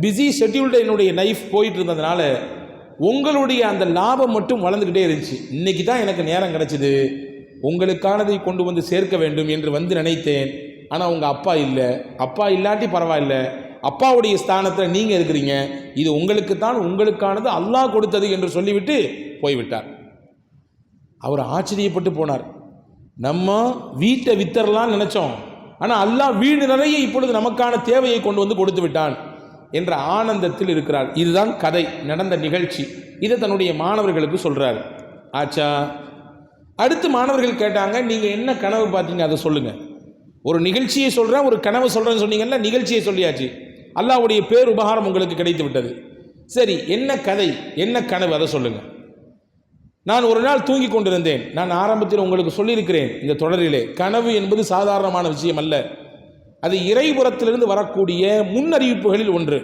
பிஸி ஷெட்யூல்டு என்னுடைய லைஃப் போயிட்டு இருந்ததுனால உங்களுடைய அந்த லாபம் மட்டும் வளர்ந்துக்கிட்டே இருந்துச்சு. இன்னைக்கு தான் எனக்கு நேரம் கிடச்சிது, உங்களுக்கானதை கொண்டு வந்து சேர்க்க வேண்டும் என்று வந்து நினைத்தேன். ஆனால் உங்கள் அப்பா இல்லை, அப்பா இல்லாட்டி பரவாயில்ல, அப்பாவுடைய ஸ்தானத்தில் நீங்கள் இருக்கிறீங்க, இது உங்களுக்குத்தான், உங்களுக்கானது அல்லாஹ் கொடுத்தது என்று சொல்லிவிட்டு போய்விட்டார். அவர் ஆச்சரியப்பட்டு போனார். நம்ம வீட்டை வித்தரலான்னு நினைச்சோம், ஆனால் அல்லாஹ் வீடு நிறைய இப்பொழுது நமக்கான தேவையை கொண்டு வந்து கொடுத்து விட்டான் என்ற ஆனந்தத்தில் இருக்கிறார். இதுதான் கதை, நடந்த நிகழ்ச்சி. இதை தன்னுடைய மாணவர்களுக்கு சொல்றார். ஆச்சா, அடுத்து மாணவர்கள் கேட்டாங்க, நீங்க என்ன கனவு பார்த்தீங்க அதை சொல்லுங்க. ஒரு நிகழ்ச்சியை சொல்றேன், ஒரு கனவு சொல்றேன்னு சொன்னீங்கல்ல, நிகழ்ச்சியை சொல்லியாச்சு, அல்லாஹ்வுடைய பேர் உபகாரம் உங்களுக்கு கிடைத்து விட்டது. சரி, என்ன கதை, என்ன கனவு, அதை சொல்லுங்க. நான் ஒரு நாள் தூங்கி கொண்டிருந்தேன். நான் ஆரம்பத்தில் உங்களுக்கு சொல்லியிருக்கிறேன் இந்த தொடரிலே, கனவு என்பது சாதாரணமான விஷயம் அல்ல, அது இறைபுறத்திலிருந்து வரக்கூடிய முன்னறிவிப்புகளில் ஒன்று,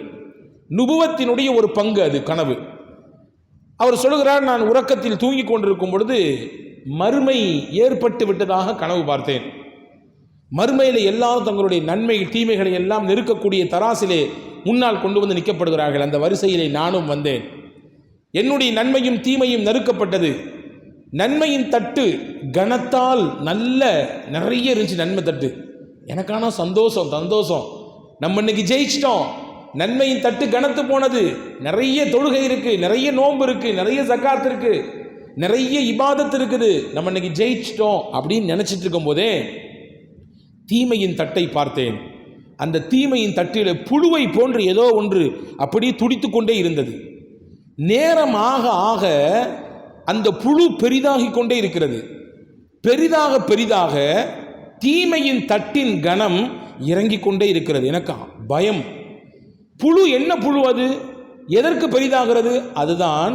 நுபுவத்தினுடைய ஒரு பங்கு அது கனவு. அவர் சொல்லுகிறார், நான் உறக்கத்தில் தூங்கி கொண்டிருக்கும் பொழுது மறுமை ஏற்பட்டு விட்டதாக கனவு பார்த்தேன். மறுமையில் எல்லாரும் தங்களுடைய நன்மை தீமைகளை எல்லாம் நெருக்கக்கூடிய தராசிலே முன்னால் கொண்டு வந்து நிற்கப்படுகிறார்கள். அந்த வரிசையிலே நானும் வந்தேன். என்னுடைய நன்மையும் தீமையும் நெருக்கப்பட்டது. நன்மையின் தட்டு கனத்தால் நிறைய இருந்துச்சு, நன்மை தட்டு. எனக்கான சந்தோஷம், நம்ம இன்னைக்கு ஜெயிச்சிட்டோம். நன்மையின் தட்டு கனத்து போனது. நிறைய தொழுகை இருக்கு, நிறைய நோன்பு இருக்கு, நிறைய ஜக்காத் இருக்கு, நிறைய இபாதத் இருக்குது, நம்ம இன்னைக்கு ஜெயிச்சிட்டோம் அப்படின்னு நினைச்சிட்டு இருக்கும் போதே தீமையின் தட்டை பார்த்தேன். அந்த தீமையின் தட்டில் புழுவை போன்று ஏதோ ஒன்று அப்படியே துடித்து கொண்டே இருந்தது. நேரம் ஆக ஆக அந்த புழு பெரிதாகி கொண்டே இருக்கிறது. பெரிதாக தீமையின் தட்டின் கனம் இறங்கிக் கொண்டே இருக்கிறது. எனக்கு பயம். புழு என்ன புழு அது? எதற்கு பெரிதாகிறது? அதுதான்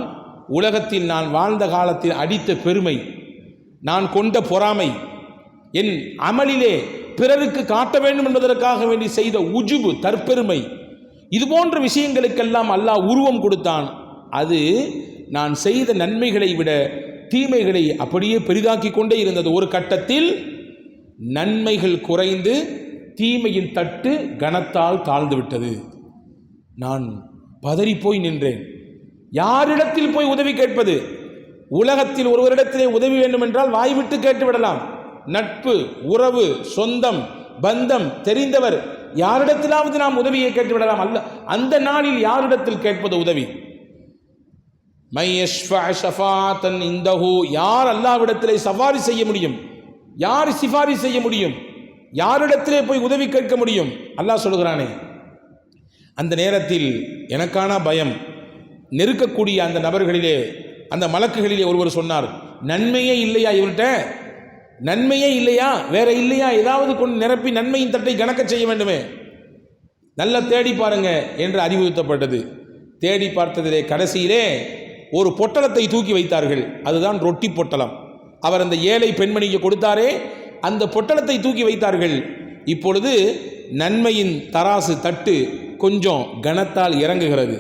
உலகத்தில் நான் வாழ்ந்த காலத்தில் அடித்த பெருமை, நான் கொண்ட பொறாமை, என் அமலிலே பிறருக்கு காட்ட வேண்டும் என்பதற்காக வேண்டி செய்த உஜுபு, தற்பெருமை, இது போன்ற விஷயங்களுக்கெல்லாம் அல்லாஹ் உருவம் கொடுத்தான். அது நான் செய்த நன்மைகளை விட தீமைகளை அப்படியே பெரிதாக்கி கொண்டே இருந்தது. ஒரு கட்டத்தில் நன்மைகள் குறைந்து தீமையின் தட்டு கனத்தால் தாழ்ந்து விட்டது. நான் பதறிப்போய் நின்றேன். யாரிடத்தில் போய் உதவி கேட்பது? உலகத்தில் ஒருவரிடத்திலே உதவி வேண்டும் என்றால் வாய்விட்டு கேட்டு விடலாம். நட்பு, உறவு, சொந்தம், பந்தம், தெரிந்தவர், யாரிடத்திலாவது நாம் உதவியை கேட்டு விடலாம். அல்ல, அந்த நாளில் யாரிடத்தில் கேட்பது உதவி? யார் அல்லாஹ்விடத்திலே சவாரி செய்ய முடியும்? யார் சிபாரி செய்ய முடியும்? யாரிடத்திலே போய் உதவி கேட்க முடியும்? அல்லாஹ் சொல்கிறானே. அந்த நேரத்தில் எனக்கான பயம். நெருக்கக்கூடிய அந்த நபர்களிலே, அந்த மலக்குகளிலே ஒருவர் சொன்னார், நன்மையே இல்லையா இவர்கிட்ட? நன்மையே இல்லையா? வேற இல்லையா? ஏதாவது கொண்டு நிரப்பி நன்மையின் தட்டை கணக்க செய்ய வேண்டுமே. நல்லா தேடி பாருங்க என்று அறிவுறுத்தப்பட்டது. தேடி பார்த்ததிலே கடைசியிலே ஒரு பொட்டலத்தை தூக்கி வைத்தார்கள். அதுதான் ரொட்டி பொட்டலம். அவர் அந்த ஏழை பெண்மணிக்கு கொடுத்தாரே, அந்த பொட்டலத்தை தூக்கி வைத்தார்கள். இப்பொழுது நன்மையின் தராசு தட்டு கொஞ்சம் கனத்தால் இறங்குகிறது.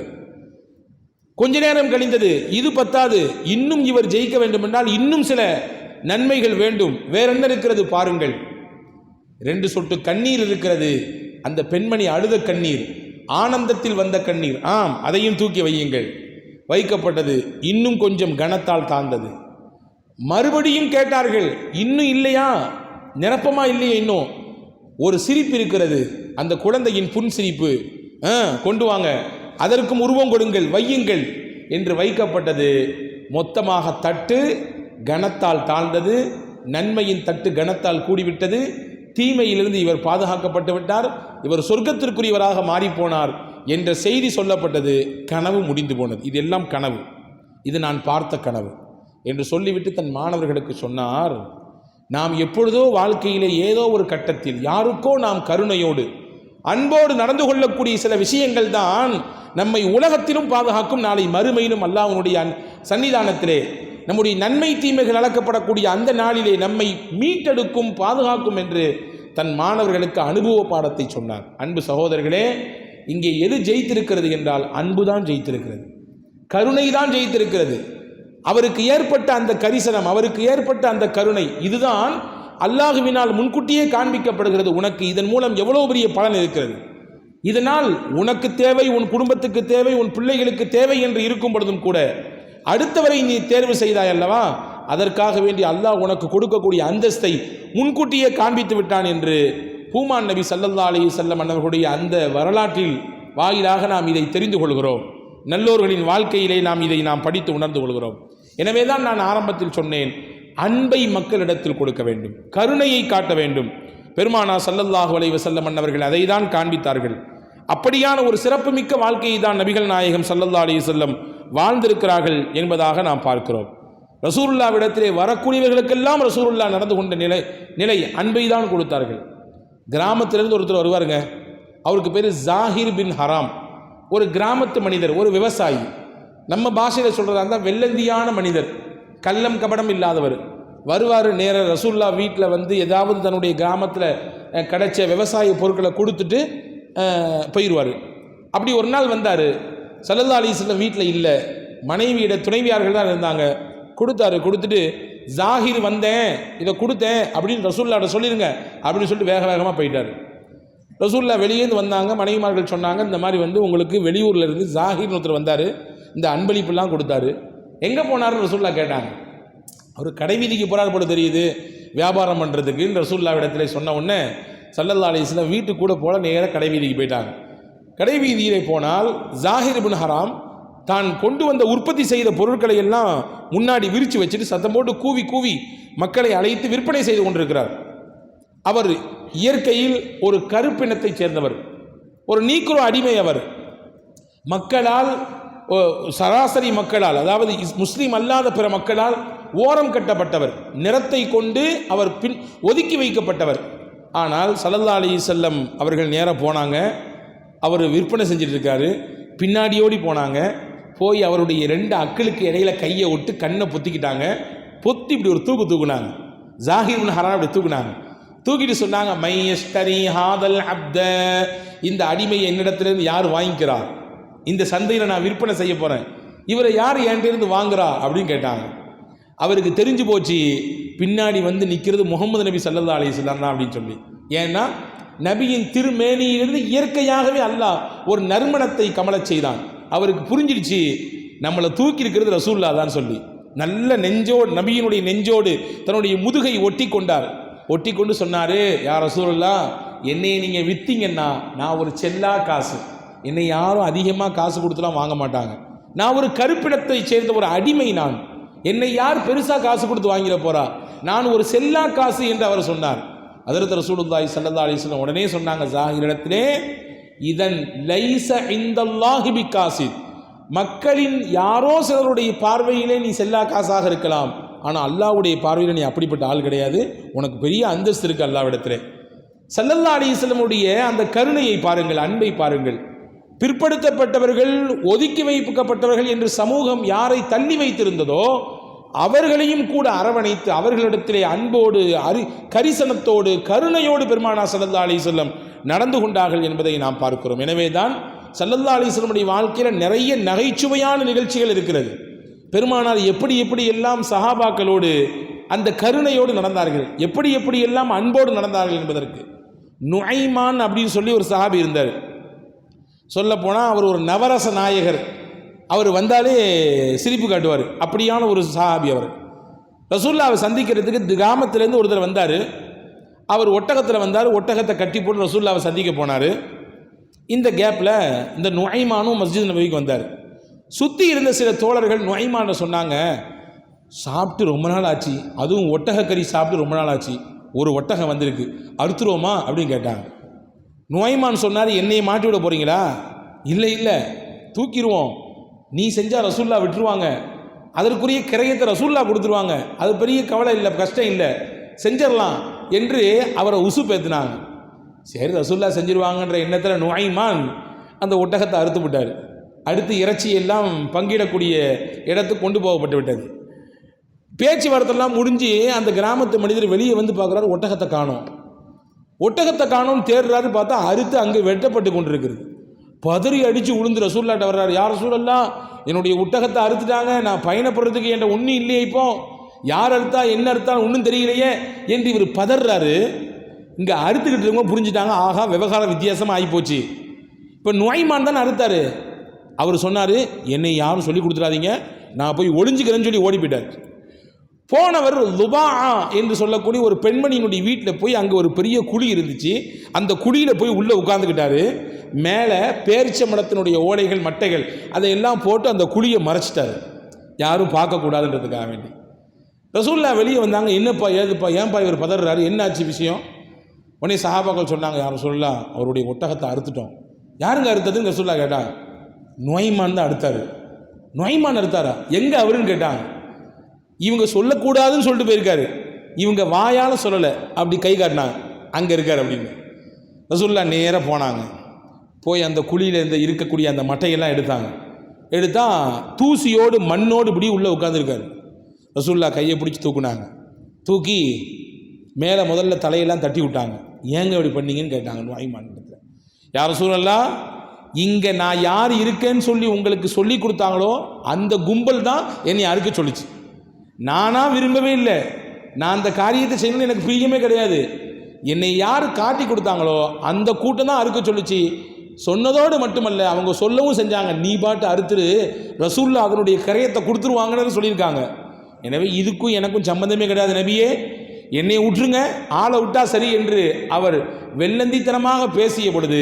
கொஞ்ச நேரம் கழிந்தது. இது பத்தாது, இன்னும் இவர் ஜெயிக்க வேண்டும் என்றால் இன்னும் சில நன்மைகள் வேண்டும். வேற என்ன இருக்கிறது பாருங்கள். 2 சொட்டு கண்ணீர் இருக்கிறது. அந்த பெண்மணி அழுத கண்ணீர், ஆனந்தத்தில் வந்த கண்ணீர். ஆம், அதையும் தூக்கி வையுங்கள். வைக்கப்பட்டது. இன்னும் கொஞ்சம் கனத்தால் தாழ்ந்தது. மறுபடியும் கேட்டார்கள், இன்னும் இல்லையா? நிரப்பமா இல்லையா? இன்னும் ஒரு சிரிப்பு இருக்கிறது, அந்த குழந்தையின் புன் சிரிப்பு. கொண்டு வாங்க, அதற்கும் உருவம் கொடுங்கள், வையுங்கள் என்று வைக்கப்பட்டது. மொத்தமாக தட்டு கனத்தால் தாழ்ந்தது. நன்மையின் தட்டு கனத்தால் கூடிவிட்டது. தீமையிலிருந்து இவர் பாதுகாக்கப்பட்டு விட்டார். இவர் சொர்க்கத்திற்குரியவராக மாறிப்போனார் என்ற செய்தி சொல்லப்பட்டது. கனவு முடிந்து போனது. இதெல்லாம் கனவு, இது நான் பார்த்த கனவு என்று சொல்லிவிட்டு தன் மாணவர்களுக்கு சொன்னார், நாம் எப்பொழுதோ வாழ்க்கையிலே ஏதோ ஒரு கட்டத்தில் யாருக்கோ நாம் கருணையோடு அன்போடு நடந்து கொள்ளக்கூடிய சில விஷயங்கள் தான் நம்மை உலகத்திலும் பாதுகாக்கும், நாளை மறுமையிலும் அல்லாஹ்வுடைய சன்னிதானத்திலே நம்முடைய நன்மை தீமைகள் அளக்கப்படக்கூடிய அந்த நாளிலே நம்மை மீட்டெடுக்கும், பாதுகாக்கும் என்று தன் மாணவர்களுக்கு அனுபவ பாடத்தை சொன்னார். அன்பு சகோதரர்களே, இங்கே எது ஜெயித்திருக்கிறது என்றால் அன்புதான் ஜெயித்திருக்கிறது, கருணை தான் ஜெயித்திருக்கிறது. அவருக்கு ஏற்பட்ட அந்த கரிசனம், அவருக்கு ஏற்பட்ட அந்த கருணை, இதுதான் அல்லாஹுவினால் முன்கூட்டியே காண்பிக்கப்படுகிறது. உனக்கு இதன் மூலம் எவ்வளவு பெரிய பலன் இருக்கிறது. இதனால் உனக்கு தேவை, உன் குடும்பத்துக்கு தேவை, உன் பிள்ளைகளுக்கு தேவை என்று இருக்கும் பொழுதும் கூட அடுத்தவரை நீ தேர்வு செய்தாய் அல்லவா, அதற்காக வேண்டி அல்லாஹ் உனக்கு கொடுக்கக்கூடிய அந்தஸ்தை முன்கூட்டியே காண்பித்து விட்டான் என்று பூமான் நபி ஸல்லல்லாஹு அலைஹி வஸல்லம் அவர்களுடைய அந்த வரலாற்றில் வாயிலாக நாம் இதை தெரிந்து கொள்கிறோம். நல்லோர்களின் வாழ்க்கையிலே நாம் படித்து உணர்ந்து கொள்கிறோம். எனவே தான் நான் ஆரம்பத்தில் சொன்னேன், அன்பை மக்களிடத்தில் கொடுக்க வேண்டும், கருணையை காட்ட வேண்டும். பெருமானார் ஸல்லல்லாஹு அலைஹி வஸல்லம் அவர்கள் அதை தான் காண்பித்தார்கள். அப்படியான ஒரு சிறப்புமிக்க வாழ்க்கையை தான் நபிகள் நாயகம் ஸல்லல்லாஹு அலைஹி வஸல்லம் வாழ்ந்திருக்கிறார்கள் என்பதாக நாம் பார்க்கிறோம். ரசூலுல்லாஹ்விடத்திலே வரக்கூடியவர்களுக்கெல்லாம் ரசூலுல்லாஹ் நடந்து கொண்ட நிலை அன்பை தான் கொடுத்தார்கள். கிராமத்திலிருந்து ஒருத்தர் வருவாருங்க, அவருக்கு பேர் ஜாஹிர் பின் ஹராம். ஒரு கிராமத்து மனிதர், ஒரு விவசாயி. நம்ம பாஷையில் சொல்கிறதா இருந்தால் வெள்ளந்தியான மனிதர், கள்ளம் கபடம் இல்லாதவர். வருவார், நேர ரசூலுல்லாஹ் வீட்டில் வந்து ஏதாவது தன்னுடைய கிராமத்தில் கிடைச்ச விவசாய பொருட்களை கொடுத்துட்டு போயிடுவார். அப்படி ஒரு நாள் வந்தார். ஸல்லல்லாஹு அலைஹி வஸல்லம் வீட்டில் இல்லை, மனைவியிட துணைவியார்கள் தான் இருந்தாங்க. கொடுத்துட்டு ஜாஹிர் வந்தேன், இதை கொடுத்தேன் அப்படின்னு ரசூலுல்லாஹ்ட்ட சொல்லிடுங்க அப்படின்னு சொல்லிட்டு வேக வேகமாக போயிட்டார். ரசூலுல்லாஹ் வெளியேந்து வந்தாங்க. மனைவிமார்கள் சொன்னாங்க, இந்த மாதிரி வந்து உங்களுக்கு வெளியூரில் இருந்து ஜாஹிர்னு ஒருத்தர் வந்தார், இந்த அன்பளிப்புலாம் கொடுத்தாரு. எங்கே போனார்னு ரசூலுல்லாஹ் கேட்டாங்க. அவர் கடைவீதிக்கு போகிறார் போல தெரியுது வியாபாரம் பண்ணுறதுக்குன்னு ரசூலுல்லாஹ் இடத்துல சொன்ன உடனே ஸல்லல்லாஹு அலைஹி வஸல்லம் வீட்டுக்கு கூட போல நேராக கடைவீதிக்கு போயிட்டாங்க. கடைவீதியிலே போனால் ஜாஹிர் பின் ஹராம் தான் கொண்டு வந்த உற்பத்தி செய்த பொருட்களை எல்லாம் முன்னாடி விரித்து வச்சுட்டு சத்தம் போட்டு கூவி கூவி மக்களை அழைத்து விற்பனை செய்து கொண்டிருக்கிறார். அவர் இயற்கையில் ஒரு கருப்பினத்தைச் சேர்ந்தவர், ஒரு நீக்ரோ அடிமை. அவர் மக்களால், சராசரி மக்களால், அதாவது முஸ்லீம் அல்லாத பிற மக்களால் ஓரம் கட்டப்பட்டவர், நிறத்தை கொண்டு அவர் ஒதுக்கி வைக்கப்பட்டவர். ஆனால் ஸல்லல்லாஹு அலைஹி வஸல்லம் அவர்கள் நேராக போனாங்க. அவர் விற்பனை செஞ்சுட்டு இருக்காரு. பின்னாடியோடி போனாங்க. போய் அவருடைய 2 அக்களுக்கு இடையில கையை விட்டு கண்ணை பொத்திக்கிட்டாங்க. பொத்தி இப்படி ஒரு தூக்குனாங்க. ஜாஹிர் பின் ஹராம் அப்படி தூக்குனாங்க. தூக்கிட்டு சொன்னாங்க, மையஸ்தரி ஹாதல் அப்த, இந்த அடிமையை என்னிடத்திலிருந்து யார் வாங்கிக்கிறா? இந்த சந்தையில் நான் விற்பனை செய்ய போகிறேன், இவரை யார் என்கிட்ட இருந்து வாங்குறா அப்படின்னு கேட்டாங்க. அவருக்கு தெரிஞ்சு போச்சு பின்னாடி வந்து நிற்கிறது முகமது நபி ஸல்லல்லாஹு அலைஹி வஸல்லம் தான் அப்படின்னு சொல்லி. ஏன்னா நபியின் திருமேனியிலிருந்து இயற்கையாகவே அல்லாஹ் ஒரு நறுமணத்தை கமலச் செய்தான். அவருக்கு புரிஞ்சிடுச்சு நம்மளை தூக்கி இருக்கிறது ரசூல்லா தான் சொல்லி, நல்ல நெஞ்சோடு நபியினுடைய நெஞ்சோடு தன்னுடைய முதுகை ஒட்டி கொண்டார். ஒட்டி கொண்டு சொன்னாரு, யா ரசூலுல்லாஹ், என்னையை நீங்கள் விற்றீங்கன்னா நான் ஒரு செல்லா காசு, என்னை யாரும் அதிகமாக காசு கொடுத்துலாம் வாங்க மாட்டாங்க, நான் ஒரு கருப்பிடத்தை சேர்ந்த ஒரு அடிமை, நான் என்னை யார் பெருசாக காசு கொடுத்து வாங்கிட போறா, நான் ஒரு செல்லா காசு என்று அவர் சொன்னார். ஹஜ்ரத் ரசூலுல்லாஹி ஸல்லல்லாஹு அலைஹி வஸல்லம் உடனே சொன்னாங்க ஸாஹிரிடத்திலே, இதன் லைஸ இந்தல்லாஹி பிகாசித், மக்களின் யாரோ சிலருடைய பார்வையிலே நீ செல்லா காசாக இருக்கலாம், ஆனால் அல்லாஹ்வுடைய பார்வையில் நீ அப்படிப்பட்ட ஆள் கிடையாது, உனக்கு பெரிய அந்தஸ்து இருக்கு அல்லாஹ்விடத்திலே. ஸல்லல்லாஹு அலைஹி வஸல்லமுடைய அந்த கருணையை பாருங்கள், அன்பை பாருங்கள். பிற்படுத்தப்பட்டவர்கள், ஒதுக்கி வைக்கப்பட்டவர்கள் என்று சமூகம் யாரை தள்ளி வைத்திருந்ததோ அவர்களையும் கூட அரவணைத்து அவர்களிடத்திலே அன்போடு கரிசனத்தோடு கருணையோடு பெருமானார் ஸல்லல்லாஹு அலைஹி வஸல்லம் நடந்து கொண்டார்கள் என்பதை நாம் பார்க்கிறோம். எனவே தான் ஸல்லல்லாஹு அலைஹி வஸல்லமுடைய வாழ்க்கையில் நிறைய நகைச்சுவையான நிகழ்ச்சிகள் இருக்கிறது. பெருமானார் எப்படி எப்படி எல்லாம் சஹாபாக்களோடு அந்த கருணையோடு நடந்தார்கள், எப்படி எப்படி எல்லாம் அன்போடு நடந்தார்கள் என்பதற்கு நுஐமான் அப்படின்னு சொல்லி ஒரு சஹாபி இருந்தார். சொல்லப்போனால் அவர் ஒரு நவரச நாயகர், அவர் வந்தாலே சிரிப்பு காட்டுவார், அப்படியான ஒரு சஹாபி. அவர் ரசூலுல்லாவை சந்திக்கிறதுக்கு கிராமத்திலேருந்து ஒருத்தர் வந்தார். அவர் ஒட்டகத்தில் வந்தார், ஒட்டகத்தை கட்டி போட்டு ரசூலுல்லாவை சந்திக்க போனார். இந்த கேப்பில் இந்த நுஐமானும் மஸ்ஜித் நபவிக்கு வந்தார். சுற்றி இருந்த சில தோழர்கள் நுஐமான சொன்னாங்க, சாப்பிட்டு ரொம்ப நாள் ஆச்சு, அதுவும் ஒட்டகக்கறி சாப்பிட்டு ரொம்ப நாள் ஆச்சு, ஒரு ஒட்டகம் வந்திருக்கு, அறுத்துருவோமா அப்படின்னு கேட்டாங்க. நுஐமான் சொன்னார், என்னையை மாட்டி விட போகிறீங்களா? இல்லை இல்லை, தூக்கிடுவோம், நீ செஞ்சால் ரசூல்லா விட்டுருவாங்க, அதற்குரிய கிரயத்தை ரசூல்லா கொடுத்துருவாங்க, அது பெரிய கவலை இல்லை, கஷ்டம் இல்லை, செஞ்சிடலாம் என்று அவரை உசுப்பேத்தினாங்க. சரி ரசூல்லா செஞ்சிருவாங்கன்ற எண்ணத்தில் நுஐமான் அந்த ஒட்டகத்தை அறுத்து விட்டார். அடுத்து இறைச்சி எல்லாம் பங்கிடக்கூடிய இடத்துக்கு கொண்டு போகப்பட்டு விட்டது. பேச்சுவார்த்தைலாம் முடிஞ்சு அந்த கிராமத்து மனிதர் வெளியே வந்து பார்க்குறாரு, ஒட்டகத்தை காணோம். ஒட்டகத்தை காணோம் தேடுறாரு, பார்த்தா அறுத்து அங்கே வெட்டப்பட்டு கொண்டிருக்கிறது. பதறி அடித்து உளுந்து ரசூல்லாட்ட வர்றாரு, யார் ரசூலல்லாஹ், என்னுடைய ஒட்டகத்தை அறுத்துட்டாங்க, நான் பயணப்படுறதுக்கு என்கிட்ட ஒன்றும் இல்லையே, இப்போ யார் அறுத்தா என்ன அறுத்தா ஒன்றும் தெரியலையே என்று இவர் பதறாரு. இங்கே அறுத்துக்கிட்டு இருக்கவங்க புரிஞ்சுட்டாங்க, ஆகா விவகாரம் வித்தியாசமாக ஆகிப்போச்சு. இப்போ நுஐமான் தான் அறுத்தாரு. அவர் சொன்னார், என்னை யாரும் சொல்லி கொடுத்துடாதீங்க, நான் போய் ஒளிஞ்சுக்கிறேன்னு சொல்லி ஓடி போயிட்டார். போனவர் லுபா என்று சொல்லக்கூடிய ஒரு பெண்மணியினுடைய வீட்டில் போய், அங்கே ஒரு பெரிய குழி இருந்துச்சு, அந்த குழியில் போய் உள்ளே உட்காந்துக்கிட்டாரு. மேலே பேரிச்ச மரத்தினுடைய ஓலைகள் மட்டைகள் அதையெல்லாம் போட்டு அந்த குழியை மறைச்சிட்டாரு, யாரும் பார்க்கக்கூடாதுன்றதுக்காக வேண்டி. ரசூல்லா வெளியே வந்தாங்க, என்னப்பா ஏதுப்பா, ஏன்பா இவர் பதறாரு, என்னாச்சு விஷயம்? உடனே சஹாபாக்கள் சொன்னாங்க, யாரும் சொல்லலாம், அவருடைய ஒட்டகத்தை அறுத்துட்டோம். யாருங்க அறுத்ததுன்னு ரசூல்லா கேட்டாங்க. நுஐமான் தான் அறுத்தாரு. நுஐமான் அறுத்தாரா? எங்கே அவருன்னு கேட்டாங்க. இவங்க சொல்லக்கூடாதுன்னு சொல்லிட்டு போயிருக்காரு, இவங்க வாயால் சொல்லலை, அப்படி கை காட்டினாங்க, அங்கே இருக்கார் அப்படின்னு. ரசூல்லா நேராக போனாங்க, போய் அந்த குழியில் இருக்கக்கூடிய அந்த மட்டையெல்லாம் எடுத்தால் தூசியோடு மண்ணோடு இப்படி உள்ளே உட்காந்துருக்காரு. ரசூல்லா கையை பிடிச்சி தூக்குனாங்க. தூக்கி மேலே முதல்ல தலையெல்லாம் தட்டி விட்டாங்க. ஏங்க இப்படி பண்ணீங்கன்னு கேட்டாங்க நுஐமான். யார் ரசூலல்லாஹ், இங்கே நான் யார் இருக்கேன்னு சொல்லி உங்களுக்கு சொல்லி கொடுத்தாங்களோ அந்த கும்பல் தான் என்னை அறுக்க சொல்லிச்சு. நானாக விரும்பவே இல்லை, நான் அந்த காரியத்தை செய்யணும்னு எனக்கு பிரியமே கிடையாது. என்னை யார் காட்டி கொடுத்தாங்களோ அந்த கூட்டம் தான் அறுக்க சொல்லிச்சு. சொன்னதோடு மட்டுமல்ல, அவங்க சொல்லவும் செஞ்சாங்க, நீ பாட்டு அறுத்துரு, ரசூல்லா அதனுடைய கரையத்தை கொடுத்துருவாங்கன்னு சொல்லியிருக்காங்க. எனவே இதுக்கும் எனக்கும் சம்பந்தமே கிடையாது நபியே, என்னை விட்டுருங்க, ஆளை விட்டா சரி என்று அவர் வெள்ளந்தித்தனமாக பேசிய பொழுது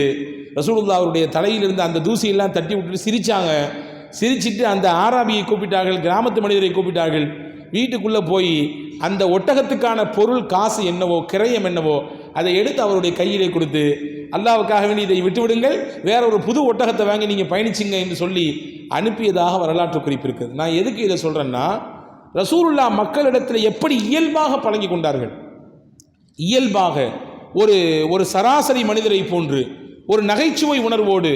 ரசூலுல்லாஹ் அவருடைய தலையில் இருந்த அந்த தூசியெல்லாம் தட்டி விட்டுட்டு சிரித்தாங்க. சிரிச்சிட்டு அந்த ஆராபியை கூப்பிட்டார்கள், கிராமத்து மனிதரை கூப்பிட்டார்கள். வீட்டுக்குள்ளே போய் அந்த ஒட்டகத்துக்கான பொருள் காசு என்னவோ கிரயம் என்னவோ அதை எடுத்து அவருடைய கையிலே கொடுத்து, அல்லாவுக்காக வேண்டி இதை விட்டுவிடுங்கள், வேற ஒரு புது ஒட்டகத்தை வாங்கி நீங்கள் பயணிச்சிங்க என்று சொல்லி அனுப்பியதாக வரலாற்று குறிப்பு இருக்குது. நான் எதுக்கு இதை சொல்கிறேன்னா, ரசூலுல்லாஹ் மக்களிடத்தில் எப்படி இயல்பாக பழங்கி கொண்டார்கள். இயல்பாக ஒரு சராசரி மனிதரை போன்று ஒரு நகைச்சுவை உணர்வோடு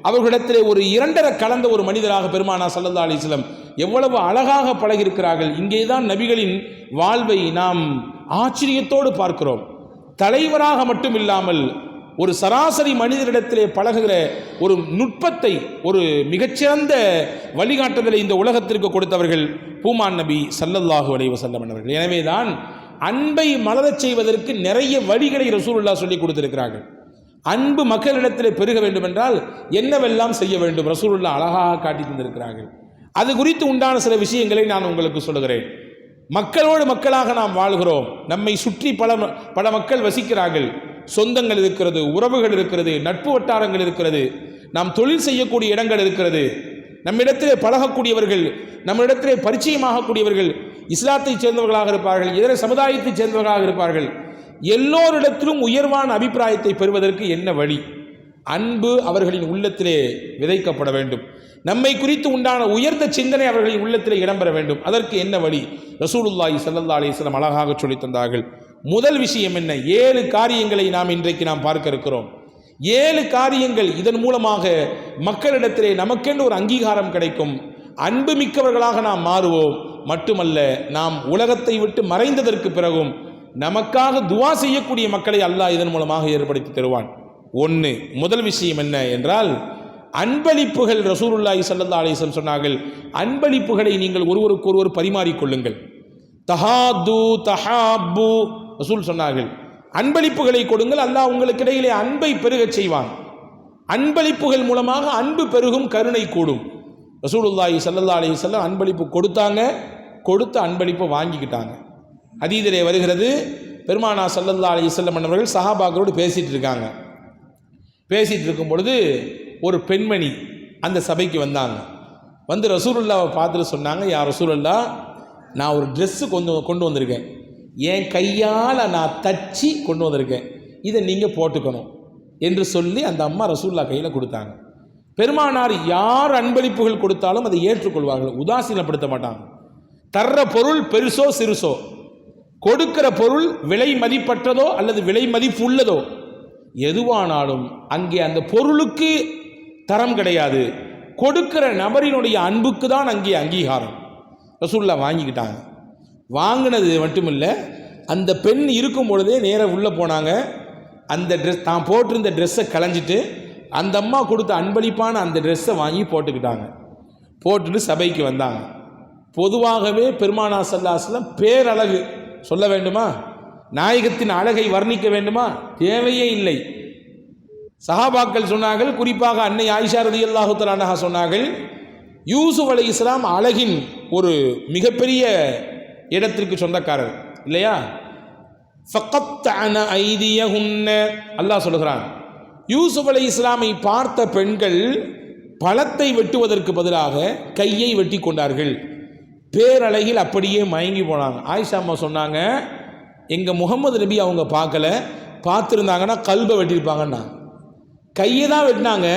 அவர்களிடத்திலே ஒரு இரண்டரை கலந்த ஒரு மனிதராக பெருமானார் ஸல்லல்லாஹு அலைஹி வஸல்லம் எவ்வளவு அழகாக பழகியிருக்கிறார்கள். இங்கே தான் நபிகளின் வாழ்வை நாம் ஆச்சரியத்தோடு பார்க்கிறோம். தலைவராக மட்டும் இல்லாமல் ஒரு சராசரி மனிதரிடத்திலே பழகுகிற ஒரு நுட்பத்தை, ஒரு மிகச்சிறந்த வழிகாட்டுதலை இந்த உலகத்திற்கு கொடுத்தவர்கள் பூமான் நபி ஸல்லல்லாஹு அலைஹி வஸல்லம் அவர்கள். எனவேதான் அன்பை மலரச் செய்வதற்கு நிறைய வழிகளை ரசூலுல்லாஹ் சொல்லி கொடுத்திருக்கிறார்கள். அன்பு மக்களிடத்திலே பெருக வேண்டும் என்றால் என்னவெல்லாம் செய்ய வேண்டும் ரசூலுல்லாஹ் அழகாக காட்டி தந்திருக்கிறார்கள். அது குறித்து உண்டான சில விஷயங்களை நான் உங்களுக்கு சொல்லுகிறேன். மக்களோடு மக்களாக நாம் வாழ்கிறோம். நம்மை சுற்றி பல மக்கள் வசிக்கிறார்கள். சொந்தங்கள் இருக்கிறது, உறவுகள் இருக்கிறது, நட்பு வட்டாரங்கள் இருக்கிறது, நாம் தொழில் செய்யக்கூடிய இடங்கள் இருக்கிறது, நம்மிடத்திலே பழகக்கூடியவர்கள், நம்மிடத்திலே பரிச்சயமாகக்கூடியவர்கள் இஸ்லாத்தை சேர்ந்தவர்களாக இருப்பார்கள், இதர சமுதாயத்தை சேர்ந்தவர்களாக இருப்பார்கள். எல்லோரிடத்திலும் உயர்வான அபிப்பிராயத்தை பெறுவதற்கு என்ன வழி? அன்பு அவர்களின் உள்ளத்திலே விதைக்கப்பட வேண்டும். நம்மை குறித்து உண்டான உயர்ந்த சிந்தனை அவர்களின் உள்ளத்திலே இடம்பெற வேண்டும். அதற்கு என்ன வழி? ரசூலுல்லாஹி ஸல்லல்லாஹு அலைஹி வஸல்லம் அழகாக சொல்லித் தந்தார்கள். முதல் விஷயம் என்ன? 7 காரியங்களை நாம் இன்றைக்கு பார்க்க இருக்கிறோம். 7 காரியங்கள். இதன் மூலமாக மக்களிடத்திலே நமக்கென்று ஒரு அங்கீகாரம் கிடைக்கும். அன்பு மிக்கவர்களாக நாம் மாறுவோம். மட்டுமல்ல, நாம் உலகத்தை விட்டு மறைந்ததற்கு பிறகும் நமக்காக துவா செய்யக்கூடிய மக்களை அல்லாஹ் இதன் மூலமாக ஏற்படுத்தி தருவான். முதல் விஷயம் என்ன என்றால் அன்பளிப்புகள். ரசூலுல்லாஹி ஸல்லல்லாஹு அலைஹி வஸல்லம் சொன்னார்கள், அன்பளிப்புகளை நீங்கள் ஒருவருக்கு ஒருவர் பரிமாறிக்கொள்ளுங்கள். தஹாது தஹாபு ரசூல் சொன்னார்கள், அன்பளிப்புகளை கொடுங்கள், அல்லாஹ் உங்களுக்கு இடையிலே அன்பை பெருகச் செய்வான். அன்பளிப்புகள் மூலமாக அன்பு பெருகும், கருணை கூடும். ரசூலுல்லாஹி ஸல்லல்லாஹு அலைஹி வஸல்லம் அன்பளிப்பு கொடுத்தாங்க, கொடுத்த அன்பளிப்பை வாங்கிக்கிட்டாங்க. ஹதீஸிலே வருகிறது, பெருமானா ஸல்லல்லாஹு அலைஹி வஸல்லம் அவர்கள் சஹாபாக்களோடு பேசிட்டு இருக்காங்க. பேசிட்டு இருக்கும் பொழுது ஒரு பெண்மணி அந்த சபைக்கு வந்தாங்க. வந்து ரசூலுல்லாவை பார்த்துட்டு சொன்னாங்க, யா ரசூலுல்லாஹ், நான் ஒரு ட்ரெஸ்ஸு கொண்டு வந்திருக்கேன், என் கையால் நான் தச்சு கொண்டு வந்திருக்கேன், இதை நீங்கள் போட்டுக்கணும் என்று சொல்லி அந்த அம்மா ரசூலுல்லாஹ் கையில் கொடுத்தாங்க. பெருமானார் யார் அன்பளிப்புகள் கொடுத்தாலும் அதை ஏற்றுக்கொள்வார்கள், உதாசீனப்படுத்த மாட்டாங்க. தர்ற பொருள் பெருசோ சிறுசோ, கொடுக்கிற பொருள் விலை மதிப்பற்றதோ அல்லது விலை மதிப்பு உள்ளதோ எதுவானாலும் அங்கே அந்த பொருளுக்கு தரம் கிடையாது, கொடுக்கிற நபரினுடைய அன்புக்கு தான் அங்கே அங்கீகாரம். ரசூலுல்லாஹ் வாங்கிக்கிட்டாங்க. வாங்கினது மட்டுமில்லை, அந்த பெண் இருக்கும் பொழுதே நேராக உள்ளே போனாங்க. அந்த ட்ரெஸ் தான் போட்டிருந்த ட்ரெஸ்ஸை களைஞ்சிட்டு அந்த அம்மா கொடுத்த அன்பளிப்பான அந்த ட்ரெஸ்ஸை வாங்கி போட்டுக்கிட்டாங்க. போட்டுட்டு சபைக்கு வந்தாங்க. பொதுவாகவே பெருமானா ஸல்லல்லாஹு அலைஹி வஸல்லம் பேரழகு சொல்ல வேண்டுமா? நாயகத்தின் அழகை வர்ணிக்க வேண்டுமா? தேவையே இல்லை. சஹாபாக்கள் சொன்னார்கள், குறிப்பாக அன்னை ஆயிஷா ரலியல்லாஹு தஆலா அன்ஹா சொன்னார்கள், யூசுப் அலைஹிஸ்ஸலாம் அழகின் ஒரு மிகப்பெரிய இடத்திற்கு சொந்தக்காரர் இல்லையா? ஃபகத்தஅன ஐதியஹுன்ன, அல்லாஹ் சொல்கிறான், யூசுப் அலைஹிஸ்ஸலாமை பார்த்த பெண்கள் பழத்தை வெட்டுவதற்கு பதிலாக கையை வெட்டி கொண்டார்கள். பேரழகில் அப்படியே மயங்கி போனாங்க. ஆயிஷா அம்மா சொன்னாங்க, எங்கள் முகமது நபி அவங்க பார்க்கல, பார்த்துருந்தாங்கன்னா கல்பை வெட்டியிருப்பாங்கண்ணா. கையை தான் வெட்டினாங்க,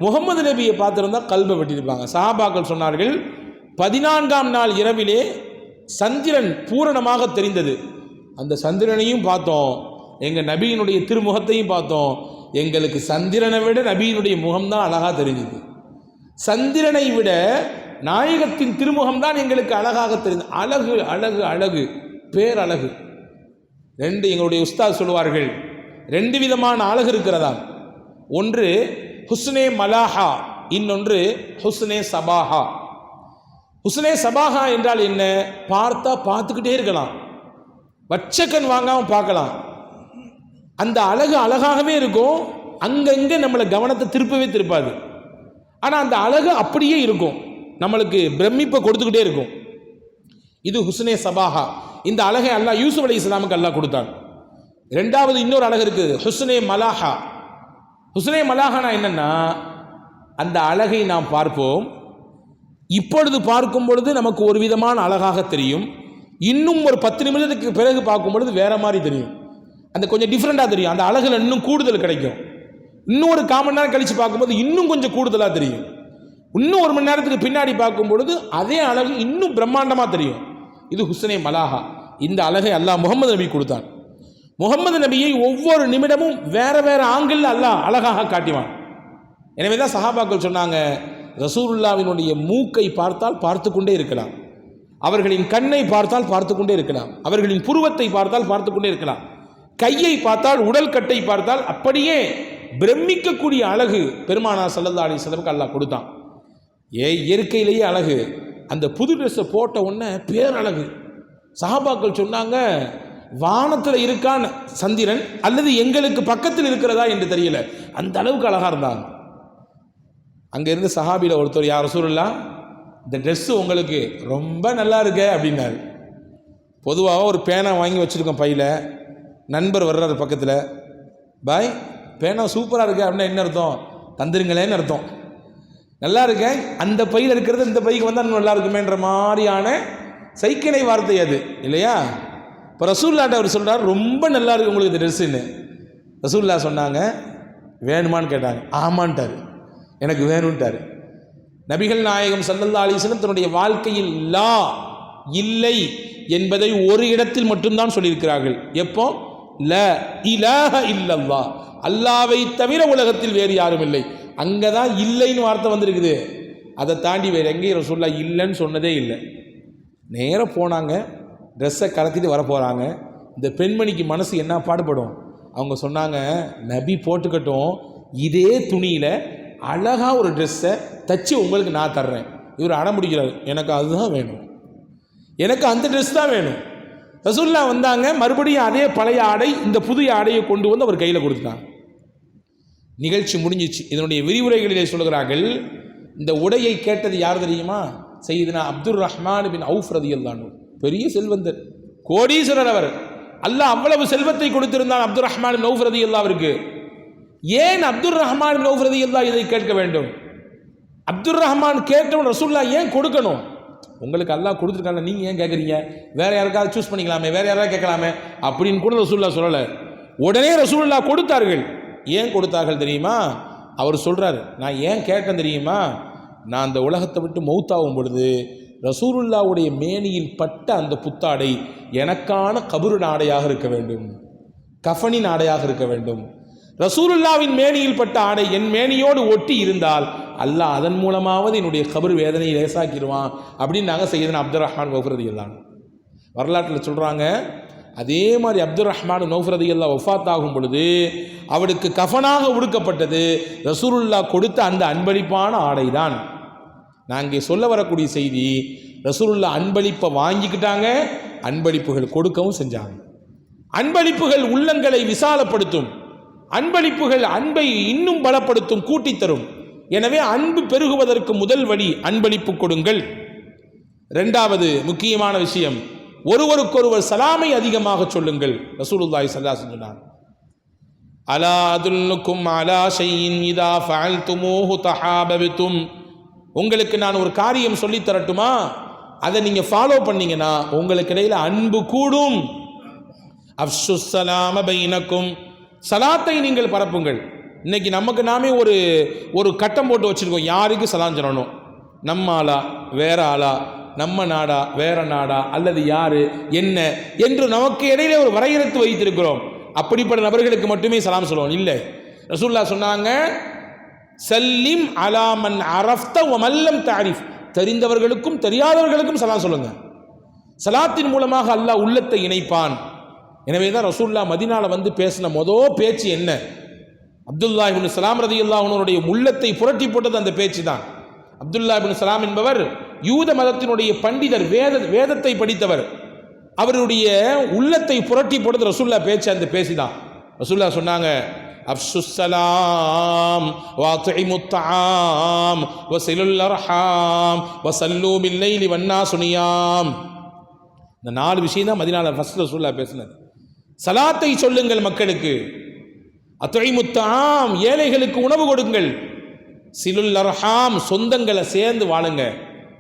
முகமது நபியை பார்த்துருந்தா கல்பை வெட்டியிருப்பாங்க. சஹாபாக்கள் சொன்னார்கள், 14ஆம் நாள் இரவிலே சந்திரன் பூரணமாக தெரிந்தது. அந்த சந்திரனையும் பார்த்தோம், எங்கள் நபியினுடைய திருமுகத்தையும் பார்த்தோம். எங்களுக்கு சந்திரனை விட நபியினுடைய முகம்தான் அழகாக தெரிஞ்சுது. சந்திரனை விட நாயகத்தின் திருமுகம்தான் எங்களுக்கு அழகாக தெரிந்தது. அழகு அழகு அழகு, பேரழகு. எங்களுடைய உஸ்தாத் சொல்லுவார்கள், 2 விதமான அழகு இருக்கிறதா. ஒன்று ஹுஸ்னே மலாஹா, இன்னொன்று ஹுஸ்னே சபாஹா. ஹுஸ்னே சபாஹா என்றால் என்ன? பார்த்தா பார்த்துக்கிட்டே இருக்கலாம், வச்சக்கன் வாங்காமல் பார்க்கலாம். அந்த அழகு அழகாகவே இருக்கும், அங்கங்கே நம்மளை கவனத்தை திருப்பவே திருப்பாது. ஆனால் அந்த அழகு அப்படியே இருக்கும், நம்மளுக்கு பிரமிப்பை கொடுத்துக்கிட்டே இருக்கும். இது ஹுஸ்னே சபாஹா. இந்த அழகை அல்லாஹ் யூசுப் அலைஹிஸ்ஸலாமுக்கு அல்லாஹ் கொடுத்தான். 2வது இன்னொரு அழகு இருக்குது, ஹுஸ்னே மலாஹா. ஹுஸ்னே மலாஹானா என்னன்னா, அந்த அழகை நாம் பார்ப்போம், இப்பொழுது பார்க்கும் பொழுது நமக்கு ஒரு விதமான அழகாக தெரியும், இன்னும் ஒரு 10 நிமிடத்துக்கு பிறகு பார்க்கும் பொழுது வேற மாதிரி தெரியும், அந்த கொஞ்சம் டிஃப்ரெண்டாக தெரியும். அந்த அழகுல இன்னும் கூடுதல் கிடைக்கும். இன்னும் ஒரு 1/4 மணி நேரம் கழித்து பார்க்கும்போது இன்னும் கொஞ்சம் கூடுதலாக தெரியும். இன்னும் 1 மணி நேரத்துக்கு பின்னாடி பார்க்கும் பொழுது அதே அழகு இன்னும் பிரம்மாண்டமாக தெரியும். இது ஹுஸ்னே மலாஹா. இந்த அழகை அல்லாஹ் முகமது நபி கொடுத்தான். முகமது நபியை ஒவ்வொரு நிமிடமும் வேற வேற ஆங்கிள் அல்லாஹ் அழகாக காட்டிவான். எனவே தான் சஹாபாக்கள் சொன்னாங்க, ரசூலுல்லாவினுடைய மூக்கை பார்த்தால் பார்த்து கொண்டே இருக்கலாம், அவர்களின் கண்ணை பார்த்தால் பார்த்து கொண்டே இருக்கலாம், அவர்களின் புருவத்தை பார்த்தால் பார்த்து கொண்டே இருக்கலாம். கையை பார்த்தால், உடல் கட்டை பார்த்தால் அப்படியே பிரமிக்கக்கூடிய அழகு பெருமானார் ஸல்லல்லாஹு அலைஹி வஸல்லம் அல்லாஹ் கொடுத்தான். இயற்கையிலேயே அழகு. அந்த புது ட்ரெஸ்ஸை போட்ட உடனே பேரழகு. சஹாபாக்கள் சொன்னாங்க, வானத்தில் இருக்கான் சந்திரன் அல்லது எங்களுக்கு பக்கத்தில் இருக்கிறதா என்று தெரியல, அந்த அளவுக்கு அழகா இருந்தாங்க. அங்க இருந்து சஹாபியில் ஒருத்தர், யா ரசூலுல்லாஹ், இந்த ட்ரெஸ்ஸு உங்களுக்கு ரொம்ப நல்லா இருக்கு அப்படின்னாரு. பொதுவாக ஒரு பேனா வாங்கி வச்சுருக்கோம் பையில், நண்பர் வர்றாரு பக்கத்தில், பாய் பேனா சூப்பராக இருக்கு அப்படின்னா என்ன அர்த்தம்? தந்துருங்களேன்னு அர்த்தம். நல்லா இருக்கேன், அந்த பையில் இருக்கிறது இந்த பைக்கு வந்தால் நல்லா இருக்குமேன்ற மாதிரியான சைக்கிளை வார்த்தை அது இல்லையா? இப்போ ரசூலுல்லாஹ்ட்ட அவர் சொல்கிறார், ரொம்ப நல்லா இருக்கு உங்களுக்கு இந்த ட்ரெஸ்ஸுன்னு. ரசூலுல்லாஹ் சொன்னாங்க, வேணுமான்னு கேட்டாங்க. ஆமான்ட்டார், எனக்கு வேணும்ட்டார். நபிகள் நாயகம் ஸல்லல்லாஹு அலைஹி வஸல்லம் தன்னுடைய வாழ்க்கையில் லா, இல்லை என்பதை ஒரு இடத்தில் மட்டும்தான் சொல்லியிருக்கிறார்கள். எப்போ? ல இலாஹ இல்லல்லாஹ், அல்லாவை தவிர உலகத்தில் வேறு யாரும் இல்லை. அங்கே தான் இல்லைன்னு வார்த்தை வந்திருக்குது. அதை தாண்டி வேறு எங்கேயும் ரசூலுல்லாஹ் இல்லைன்னு சொன்னதே இல்லை. நேராக போனாங்க, ட்ரெஸ்ஸை கலத்திட்டு வர போகிறாங்க. இந்த பெண்மணிக்கு மனசு என்ன பாடுபடும்? அவங்க சொன்னாங்க, நபி போட்டுக்கட்டும், இதே துணியில் அழகாக ஒரு ட்ரெஸ்ஸை தச்சு உங்களுக்கு நான் தர்றேன். இவர் அடம்பிடிக்கிறார், எனக்கு அதுதான் வேணும், எனக்கு அந்த ட்ரெஸ் தான் வேணும். ரசூலுல்லாஹ் வந்தாங்க, மறுபடியும் அதே பழைய ஆடை, இந்த புதிய ஆடையை கொண்டு வந்து அவர் கையில் கொடுத்துட்டாங்க. நிகழ்ச்சி முடிஞ்சிச்சு. இதனுடைய விரிவுரைகளிலே சொல்கிறார்கள், இந்த உடையை கேட்டது யார் தெரியுமா? சையதுனா அப்துர் ரஹ்மான் பின் அவுஃப் ரலியல்லாஹு அன்ஹு. பெரிய செல்வந்தர், கோடீஸ்வரர் அவர். அல்லாஹ் அவ்வளவு செல்வத்தை கொடுத்திருந்தான் அப்துர் ரஹ்மான் பின் அவுஃப் ரலியல்லாஹு அவருக்கு. ஏன் அப்துர் ரஹ்மான் பின் அவுஃப் ரலியல்லாஹு இதை கேட்க வேண்டும்? அப்துர் ரஹ்மான் கேட்டவன் ரசூலுல்லாஹ் ஏன் கொடுக்கணும்? உங்களுக்கு அல்லாஹ் கொடுத்துருக்காங்க, நீங்கள் ஏன் கேட்குறீங்க? வேற யாருக்காவது சூஸ் பண்ணிக்கலாமே, வேற யாராவது கேட்கலாமே அப்படின்னு கூட ரசூலுல்லாஹ் சொல்லலை. உடனே ரசூலுல்லாஹ் கொடுத்தார்கள். ஏன் கொடுத்தார்கள் தெரியுமா? அவர் சொல்கிறார், நான் ஏன் கேட்டேன் தெரியுமா? நான் அந்த உலகத்தை விட்டு மௌத்தாகும் பொழுது ரசூலுல்லாஹ்வுடைய மேனியில் பட்ட அந்த புத்தாடை எனக்கான கபரு ஆடையாக இருக்க வேண்டும், கஃனின் ஆடையாக இருக்க வேண்டும். ரசூலுல்லாஹ்வின் மேனியில் பட்ட ஆடை என் மேனியோடு ஒட்டி இருந்தால் அல்லாஹ் அதன் மூலமாவது என்னுடைய கபரு வேதனையை லேசாக்கிடுவான் அப்படின்னு நாங்கள் சையதுனா அப்துர் ரஹ்மான் கௌஃப் ரலியல்லாஹு வரலாற்றில் சொல்கிறாங்க. அதே மாதிரி அப்துர் ரஹ்மான் கௌஃப் ரலியல்லாஹு வஃபாத் ஆகும் பொழுது அவருக்கு கஃனாக உடுக்கப்பட்டது ரசூலுல்லாஹ் கொடுத்த அந்த அன்பளிப்பான ஆடை தான். நான் இங்கே சொல்ல வரக்கூடிய செய்தி, ரசூலுல்லாஹ் அன்பளிப்பை வாங்கிக்கிட்டாங்க, அன்பளிப்புகள் கொடுக்கவும் செஞ்சாங்க. அன்பளிப்புகள் உள்ளங்களை விசாலப்படுத்தும், அன்பளிப்புகள் அன்பை இன்னும் பலப்படுத்தும், கூட்டித்தரும். எனவே அன்பு பெருகுவதற்கு முதல் வழி அன்பளிப்பு கொடுங்கள். இரண்டாவது முக்கியமான விஷயம், ஒருவருக்கொருவர் சலாமை அதிகமாக சொல்லுங்கள். ரசூலுல்லாஹி ஸல்லல்லாஹு அலைஹி வஸல்லம் சொன்னார், அலா அதுல்லுக்கும் அலா ஷைஇன் இதா ஃபஅல்துமூஹு தஹாபப்தும். உங்களுக்கு நான் ஒரு காரியம் சொல்லி தரட்டுமா? அதை நீங்கள் ஃபாலோ பண்ணீங்கன்னா உங்களுக்கு இடையில் அன்பு கூடும். அஃஷுஸ் ஸலாம பைனக்கும், சலாத்தை நீங்கள் பரப்புங்கள். இன்னைக்கு நமக்கு நாமே ஒரு கட்டம் போட்டு வச்சுருக்கோம், யாருக்கு சலாம் சொல்லணும், நம்ம ஆளா வேற ஆளா, நம்ம நாடா வேற நாடா, அல்லது யாரு என்ன என்று நமக்கு இடையிலே ஒரு வரையறுத்து வைத்திருக்கிறோம். அப்படிப்பட்ட நபர்களுக்கு மட்டுமே சலாம் சொல்லுவோம். இல்லை, ரசூலுல்லாஹ் சொன்னாங்க, சல்லிம் அலா மன் அரஃப்த வ மல்லம் தஅரிஃப், தெரிந்தவர்களுக்கும் தெரியாதவர்களுக்கும் சலாம் சொல்லுங்க. சலாத்தின் மூலமாக அல்லாஹ் உள்ளத்தை இணைப்பான். எனவே தான் ரசூலுல்லாஹ் மதீனால வந்து பேசின மொதல் பேச்சு என்ன? அப்துல்லாஹ் இப்னு ஸலாம் ரலியல்லாஹு அன்ஹுடைய உள்ளத்தை புரட்டி போட்டது அந்த பேச்சு தான். அப்துல்லாஹ் இப்னு ஸலாம் என்பவர் யூத மதத்தினுடைய பண்டிதர், வேதத்தை படித்தவர். அவருடைய உள்ளத்தை புரட்டி போட்டது ரசூலுல்லாஹ் பேச்சு அந்த பேச்சு தான். ரசூலுல்லாஹ் சொன்னாங்க, அஃஷுஸ் ஸலாம் வ அத்இமுத் தஆம் வ ஸிலுல் அர்ஹாம் வ ஸல்லூ பில் லைலி வன் நாஸு நியாம். இந்த 4 விஷயம் தான் மதீனால ஃபர்ஸ்ட் ரசூலுல்லாஹ் பேசினது. சலாத்தை சொல்லுங்கள் மக்களுக்கு, அத்இமுத் தஆம் ஏழைகளுக்கு உணவு கொடுங்கள், ஸிலுல் அர்ஹாம் சொந்தங்களை சேர்ந்து வாழுங்க,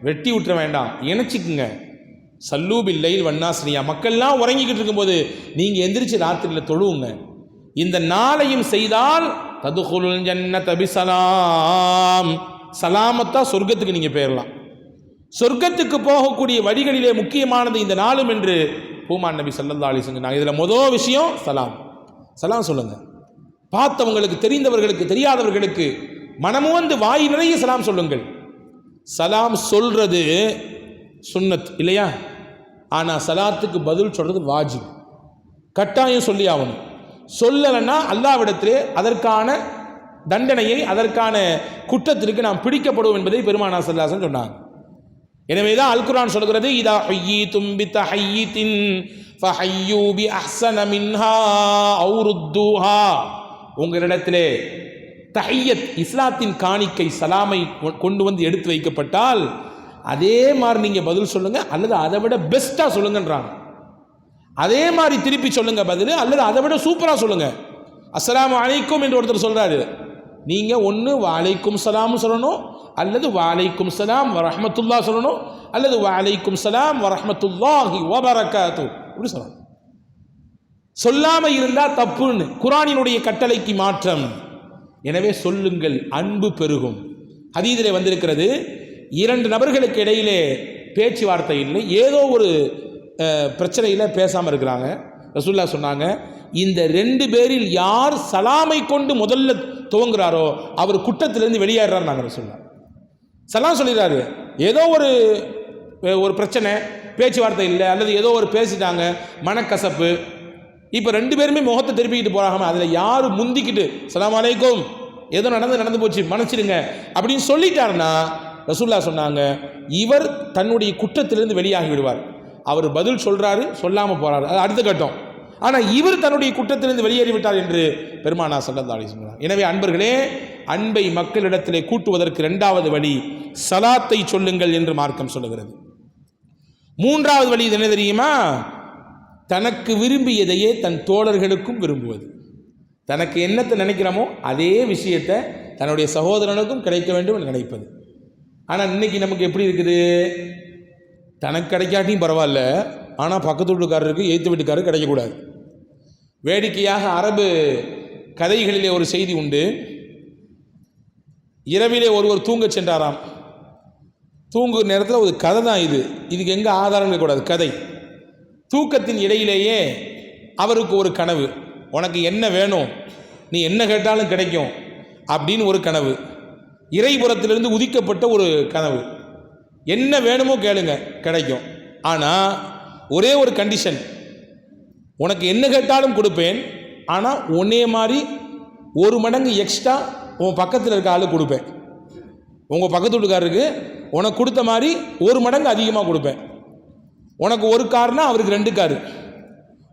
வெட்டி விட்டுற வேண்டாம், இணைச்சிக்குங்க, ஸல்லூ பில் லைலி வன் நாஸு நியாம் மக்கள்லாம் உறங்கிக்கிட்டு இருக்கும்போது நீங்கள் எந்திரிச்சு ராத்திரியில் தொழுவுங்க. இந்த நாளையும் செய்தால் ததுகுலுல் ஜன்னத பிஸலாம், சலாமத்தா சொர்க்கத்துக்கு நீங்கள் போயிடலாம். சொர்க்கத்துக்கு போகக்கூடிய வழிகளிலே முக்கியமானது இந்த நாளும் என்று பூமான் நபி ஸல்லல்லாஹு அலைஹி வஸல்லம் சொன்னாங்க. இதில் முதல் விஷயம் சலாம். சலாம் சொல்லுங்க. பார்த்தவங்களுக்கு, தெரிந்தவர்களுக்கு, தெரியாதவர்களுக்கு மனமுவந்து வாய் நிறைய சலாம் சொல்லுங்கள். சலாம் சொல்றது சுன்னத் இல்லையா? ஆனால் சலாத்துக்கு பதில் சொல்றது வாஜிப். கட்டாயம் சொல்லி ஆகணும். சொல்லலைன்னா அல்லாஹ்விடத்திலே அதற்கான தண்டனையை, அதற்கான குற்றத்திற்கு நாம் பிடிக்கப்படுவோம் என்பதை பெருமானார் ஸல்லல்லாஹு அலைஹி வஸல்லம் சொன்னாங்க. எனவேதான் அல் குர்ஆன் சொல்கிறது, இதா ஹய்யீதும் பிதஹய்யித்தின் ஃபஹய்யூ பிஅஹ்ஸன மின்ஹா அவ் ருத்தூஹா. உங்களிடத்திலே தஹியத், இஸ்லாத்தின் காணிக்கை, சலாமை கொண்டு வந்து எடுத்து வைக்கப்பட்டால் அதே மாதிரி நீங்க பதில் சொல்லுங்க, அல்லது அதை விட பெஸ்டா சொல்லுங்கன்றாங்க. அதே மாதிரி திருப்பி சொல்லுங்க பதில், அல்லது அதை விட சூப்பரா சொல்லுங்க. அஸ்ஸலாமு அலைக்கும் என்று ஒருத்தர் சொல்றாரு, நீங்க ஒன்று வலைக்கும் சலாம் சொல்லணும், அல்லது வலைக்கும் சலாம் வரஹ்மத்துல்லா சொல்லணும், அல்லது வலைக்கும் சலாம் வரஹ்மத்துல்லாஹி வபரகாத்து அப்படி சொல்லணும். சொல்லாம இருந்தா தப்புன்னு குர்ஆனினுடைய கட்டளைக்கு மாற்றம். எனவே சொல்லுங்கள், அன்பு பெருகும். ஹதீஸிலே வந்திருக்கிறது, இரண்டு நபர்களுக்கு இடையிலே பேச்சுவார்த்தை இல்லை, ஏதோ ஒரு பிரச்சனையில் பேசாமல் இருக்கிறாங்க. ரசூலுல்லாஹ் சொன்னாங்க, இந்த ரெண்டு பேரில் யார் சலாமை கொண்டு முதல்ல துவங்குறாரோ அவர் குற்றத்திலிருந்து வெளியேறார். நாங்கள் ரசூலுல்லாஹ் சலாம் சொல்லிடுறாரு. ஏதோ ஒரு பிரச்சனை, பேச்சுவார்த்தை இல்லை, அல்லது ஏதோ ஒரு பேசிட்டாங்க, மனக்கசப்பு. இப்போ ரெண்டு பேருமே முகத்தை திருப்பிக்கிட்டு போறாங்க, அதில் யார் முந்திக்கிட்டு சலாம் அலைக்கும், ஏதோ நடந்து போச்சு மன்னிச்சிடுங்க அப்படின்னு சொல்லிட்டாருன்னா ரசூலுல்லாஹ் சொன்னாங்க, இவர் தன்னுடைய குற்றத்திலிருந்து வெளியாகி விடுவார். அவர் பதில் சொல்றாரு, சொல்லாமல் போறாரு, அது அடுத்த கட்டம். ஆனால் இவர் தன்னுடைய குற்றத்திலிருந்து வெளியேறிவிட்டார் என்று பெருமானார் ஸல்லல்லாஹு அலைஹி வஸல்லம். எனவே அன்பர்களே, அன்பை மக்களிடத்திலே கூட்டுவதற்கு இரண்டாவது வழி சலாத்தை சொல்லுங்கள் என்று மார்க்கம் சொல்லுகிறது. மூன்றாவது வழி என்ன தெரியுமா? தனக்கு விரும்பியதையே தன் தோழர்களுக்கும் விரும்புவது. தனக்கு என்னத்தை நினைக்கிறோமோ அதே விஷயத்தை தன்னுடைய சகோதரனுக்கும் கிடைக்க வேண்டும் என்று நினைப்பது. ஆனால் இன்னைக்கு நமக்கு எப்படி இருக்குது? தனக்கு கிடைக்காட்டியும் பரவாயில்ல, ஆனால் பக்கத்து வீட்டுக்காரருக்கு எய்த்து வீட்டுக்காரருக்கு கிடைக்கக்கூடாது. வேடிக்கையாக அரபு கதைகளிலே ஒரு செய்தி உண்டு. இரவிலே ஒருவர் தூங்க சென்றாராம். தூங்கு நேரத்தில் ஒரு கதை தான் இது, இதுக்கு எங்கே ஆதாரம் இருக்கக்கூடாது, கதை. தூக்கத்தின் இடையிலேயே அவருக்கு ஒரு கனவு, உனக்கு என்ன வேணும், நீ என்ன கேட்டாலும் கிடைக்கும் அப்படின்னு ஒரு கனவு. இறைபுறத்திலிருந்து உதிக்கப்பட்ட ஒரு கனவு. என்ன வேணுமோ கேளுங்க கிடைக்கும், ஆனால் ஒரே ஒரு கண்டிஷன், உனக்கு என்ன கேட்டாலும் கொடுப்பேன், ஆனால் உன்னே மாதிரி ஒரு மடங்கு எக்ஸ்ட்ரா உன் பக்கத்தில் இருக்க ஆளு கொடுப்பேன். உங்கள் பக்கத்து வீட்டுக்காரருக்கு உனக்கு கொடுத்த மாதிரி ஒரு மடங்கு அதிகமாக கொடுப்பேன். உனக்கு ஒரு கார்னா அவருக்கு 2 காரு,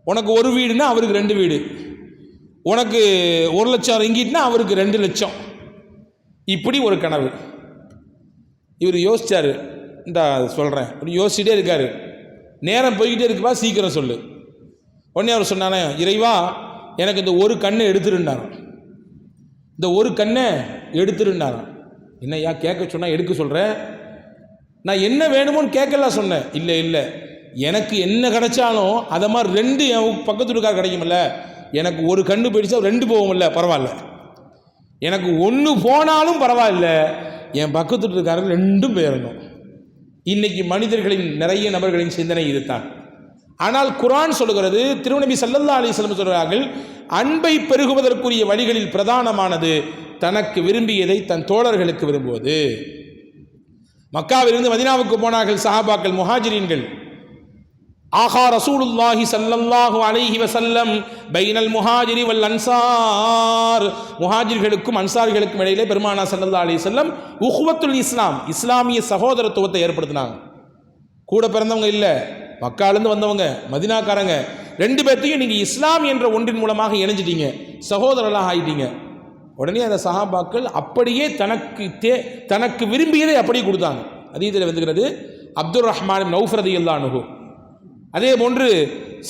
உனக்கு ஒரு வீடுனா அவருக்கு 2 வீடு, உனக்கு 1 லட்சம் ரிங்கிட்னா அவருக்கு 2 லட்சம். இப்படி ஒரு கனவு. இவர் யோசிச்சாரு, இந்த சொல்கிறேன் அப்படி யோசிச்சுட்டே இருக்காரு. நேரம் போய்கிட்டே இருக்குப்பா, சீக்கிரம் சொல்லு. உடனே அவர் சொன்னானே, இறைவா எனக்கு இந்த ஒரு கண்ணை எடுத்துருந்தாராம். இந்த ஒரு கண்ணை எடுத்துருந்தாராம். என்னையா கேட்க சொன்னால் எடுக்க சொல்கிறேன், நான் என்ன வேணுமோன்னு கேட்கலாம் சொன்னேன். இல்லை எனக்கு என்ன கிடைச்சாலும் அதை மாதிரி 2 என் பக்கத்து வீட்டுக்கார கிடைக்குமில்ல, எனக்கு ஒரு கண்ணு போயிடுச்சா 2 போகும்ல, பரவாயில்ல. எனக்கு 1 போனாலும் பரவாயில்ல, என் பக்கத்து வீட்டுக்காரர் 2 போயிடணும். இன்னைக்கு மனிதர்களின் நிறைய நபர்களின் சிந்தனை இதுதான். ஆனால் குர்ஆன் சொல்லுகிறது, திருநபி ஸல்லல்லாஹு அலைஹி வஸல்லம் சொல்கிறார்கள், அன்பை பெருகுவதற்குரிய வழிகளில் பிரதானமானது தனக்கு விரும்பியதை தன் தோழர்களுக்கு விரும்புவது. மக்காவிலிருந்து மதீனாவுக்கு போனார்கள் சஹாபாக்கள், முஹாஜிரீன்கள். ஆகா ரசூலுல்லாஹி ஸல்லல்லாஹு அலைஹி வஸல்லம் பைனல் முஹாஜிரி வல் அன்சார், முஹாஜிர்களுக்கும் அன்சாரிகளுக்கும் இடையிலே பெருமானார் ஸல்லல்லாஹு அலைஹி வஸல்லம் உஹ்வத்துல் இஸ்லாம், இஸ்லாமிய சகோதரத்துவத்தை ஏற்படுத்தினாங்க. கூட பிறந்தவங்க இல்லை, மக்காலேருந்து வந்தவங்க, மதீனாக்காரங்க, 2 பேர்த்தையும் நீங்கள் இஸ்லாம் என்ற ஒன்றின் மூலமாக இணைஞ்சிட்டீங்க, சகோதரர்களாக ஆகிட்டீங்க. உடனே அந்த சஹாபாக்கள் அப்படியே தனக்கு விரும்பியதை அப்படியே கொடுத்தாங்க. ஹதீஸில் வந்துகிறது, அப்துர் ரஹ்மான் நௌஃப் ரலியல்லாஹு அன்ஹு, அதே போன்று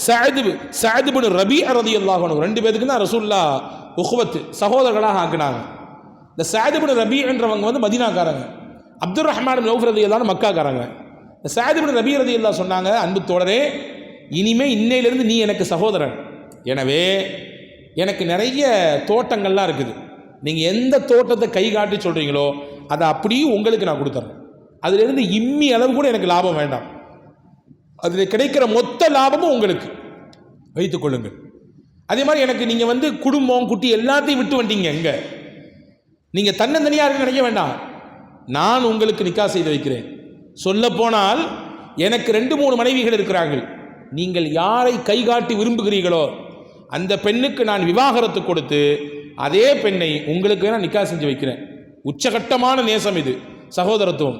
சஅத் இப்னு ரபீஅ ரலியல்லாஹு அன்ஹு, 2 பேருக்கு தான் ரசூலுல்லாஹ் உஹ்வத் சகோதரர்களாக ஆக்கினாங்க. இந்த சஅத் இப்னு ரபீஅ என்றவங்க வந்து மதீனாக்காரங்க, அப்துர் ரஹ்மான் நௌஃப் ரலியல்லாஹு அன்ஹு மக்காக்காரங்க. இந்த சஅத் இப்னு ரபீஅ ரலியல்லாஹு சொன்னாங்க, அன்பு தோழரே, இனிமே இன்னையிலிருந்து நீ எனக்கு சகோதரன். எனவே எனக்கு நிறைய தோட்டங்கள்லாம் இருக்குது, நீங்கள் எந்த தோட்டத்தை கை காட்டி சொல்கிறீங்களோ அதை அப்படியே உங்களுக்கு நான் கொடுத்துட்றேன். அதிலிருந்து இம்மி அளவு கூட எனக்கு லாபம் வேண்டாம், அதில் கிடைக்கிற மொத்த லாபமும் உங்களுக்கு வைத்துக் கொள்ளுங்கள். அதே மாதிரி எனக்கு நீங்கள் வந்து குடும்பம் குட்டி எல்லாத்தையும் விட்டு வந்தீங்க, இங்கே நீங்கள் தன்னந்தனியாக நினைக்க வேண்டாம், நான் உங்களுக்கு நிக்கா செய்து வைக்கிறேன். சொல்ல போனால் எனக்கு 2-3 மனைவிகள் இருக்கிறார்கள். நீங்கள் யாரை கைகாட்டி விரும்புகிறீர்களோ அந்த பெண்ணுக்கு நான் விவாகரத்து கொடுத்து அதே பெண்ணை உங்களுக்கு நான் நிக்காஹ் செஞ்சு வைக்கிறேன். உச்சகட்டமான நேசம் இது, சகோதரத்துவம்.